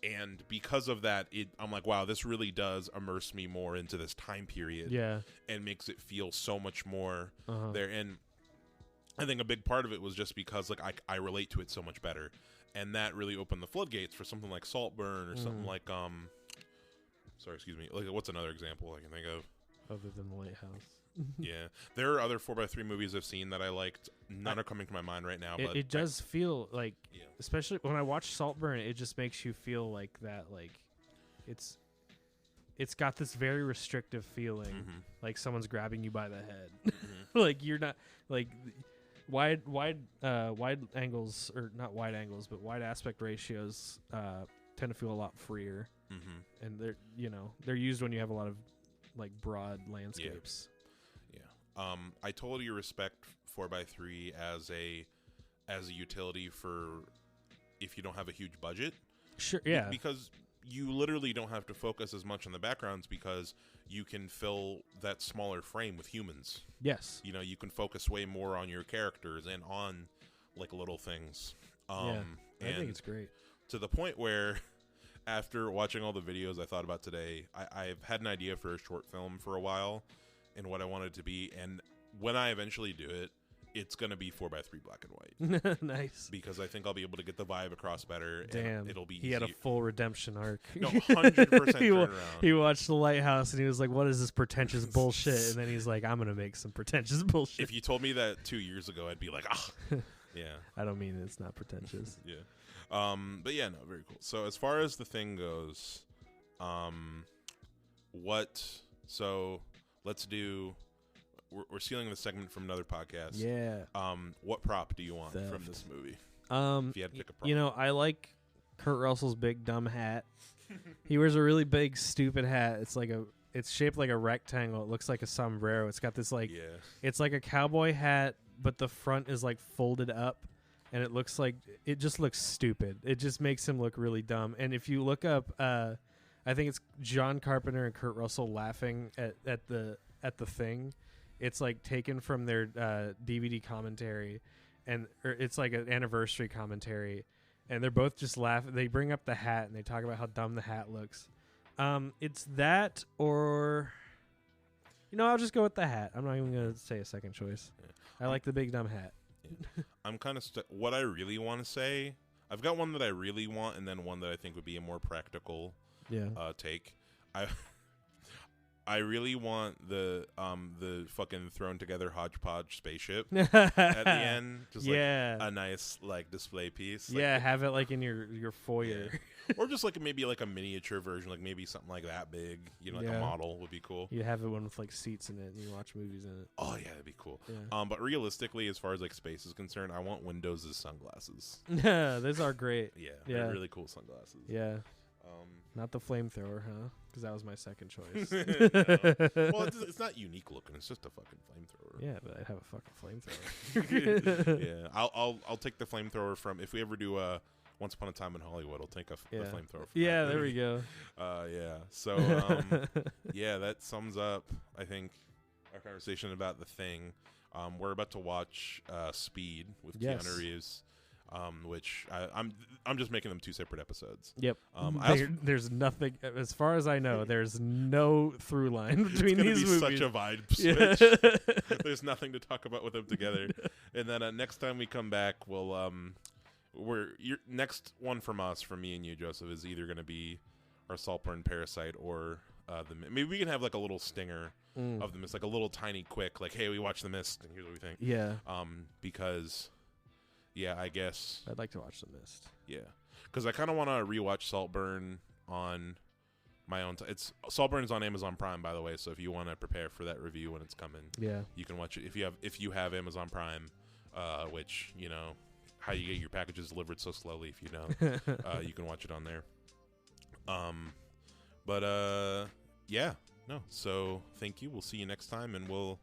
And because of that, I'm like, wow, this really does immerse me more into this time period. Yeah. And makes it feel so much more Uh-huh. there. And I think a big part of it was just because like I relate to it so much better, and that really opened the floodgates for something like Saltburn or something like sorry, excuse me. Like, what's another example I can think of? Other than the Lighthouse. Yeah, there are other 4x3 movies I've seen that I liked. None are coming to my mind right now, but It does feel like, Yeah. especially when I watch Saltburn, it just makes you feel like that, like it's got this very restrictive feeling, Mhm. like someone's grabbing you by the head. Mhm. Like you're not like wide angles, or not wide angles, but wide aspect ratios tend to feel a lot freer, Mhm. and they're used when you have a lot of like broad landscapes. I totally respect 4x3 as a utility for if you don't have a huge budget. Sure, yeah. Because you literally don't have to focus as much on the backgrounds, because you can fill that smaller frame with humans. Yes. You can focus way more on your characters and on like little things. I and think it's great. to the point where after watching all the videos I thought about today, I've had an idea for a short film for a while and what I want it to be. And when I eventually do it, it's going to be 4x3 black and white, Nice. because I think I'll be able to get the vibe across better. Damn. And it'll be he had a easy. full redemption arc. No, 100% he, wa- turnaround. he watched The Lighthouse and he was like, what is this pretentious bullshit? And then he's like, I'm going to make some pretentious bullshit. If you told me that 2 years ago, I'd be like, yeah. I don't mean it's not pretentious. Yeah. But yeah, no, very cool. So as far as the thing goes, let's do, we're stealing the segment from another podcast. Yeah. What prop do you want from Theft. this movie? If you had to pick a prop. I like Kurt Russell's big dumb hat. He wears a really big stupid hat. It's shaped like a rectangle. It looks like a sombrero. It's got this like Yeah. it's like a cowboy hat, but the front is like folded up, and it just looks stupid. It just makes him look really dumb. And if you look up, I think it's John Carpenter and Kurt Russell laughing at the thing. It's like taken from their DVD commentary, or it's like an anniversary commentary, and they're both just laughing. They bring up the hat and they talk about how dumb the hat looks. It's that, or I'll just go with the hat. I'm not even gonna say a second choice. Yeah. I like the big dumb hat. I'm kind of what I really want to say. I've got one that I really want, and then one that I think would be a more practical Yeah. take. I really want the fucking thrown together hodgepodge spaceship at the end, just like Yeah. a nice like display piece. Yeah, have it like in your foyer. or just like maybe like a miniature version, like maybe something like that big, you know, like Yeah. a model would be cool. You have it one with like seats in it, and you watch movies in it. Oh yeah, that'd be cool. Yeah. But realistically, as far as like space is concerned, I want Windows' sunglasses. Yeah, those are great. Yeah, Yeah. they're really cool sunglasses. Yeah, Um, not the flamethrower, huh? Because that was my second choice. no. Well, it's not unique looking. It's just a fucking flamethrower. Yeah, but I'd have a fucking flamethrower. Yeah, I'll take the flamethrower from if we ever do Once Upon a Time in Hollywood. I'll take the flamethrower. From Yeah, that there we movie. go. Yeah. So yeah, that sums up, I think, our conversation about The Thing. We're about to watch Speed with Yes. Keanu Reeves, which I'm just making them 2 separate episodes. Yep. I also- There's nothing, as far as I know, there's no through line between it's gonna these be movies. such a vibe Yeah. switch. There's nothing to talk about with them together. And then next time we come back, we'll your next one from me and you, Joseph, is either going to be our Saltburn Parasite or maybe we can have like a little stinger of the Mist, like a little tiny quick, like, hey, we watched The Mist and here's what we think. Yeah, Because yeah, I guess I'd like to watch The Mist. yeah, because I kind of want to rewatch Saltburn on my own. Saltburn is on Amazon Prime, by the way. So if you want to prepare for that review when it's coming, Yeah. you can watch it. If you have Amazon Prime, which you know how you get your packages delivered so slowly. If you don't, you can watch it on there. Yeah, no. So thank you. We'll see you next time, and we'll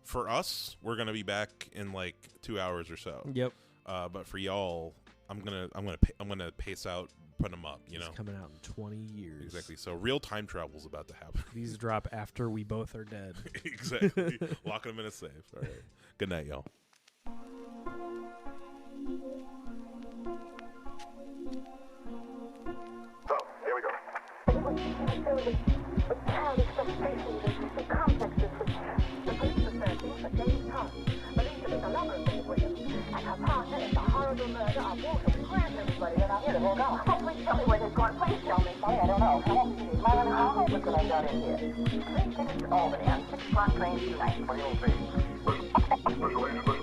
for us, we're gonna be back in like 2 hours or so. Yep. But for y'all, I'm gonna pace out, put them up. You know, It's coming out in 20 years. exactly. So real time travel's about to happen. These drop after we both are dead. Exactly. Locking them in a safe. All right. Good night, y'all. So, here we go. It was filled with child expectations and complexes which the police are searching for James Thomas, believed to be the lover of Miss Williams, and her partner in the horrible murder of Walter. Where's everybody that I'm here to walk out? Oh, please tell me where they've gone. Please tell me. Sorry, I don't know. How long did you smile and how long could I got in here? 3 tickets to Albany on 6 o'clock train tonight. What do you think? Special agent.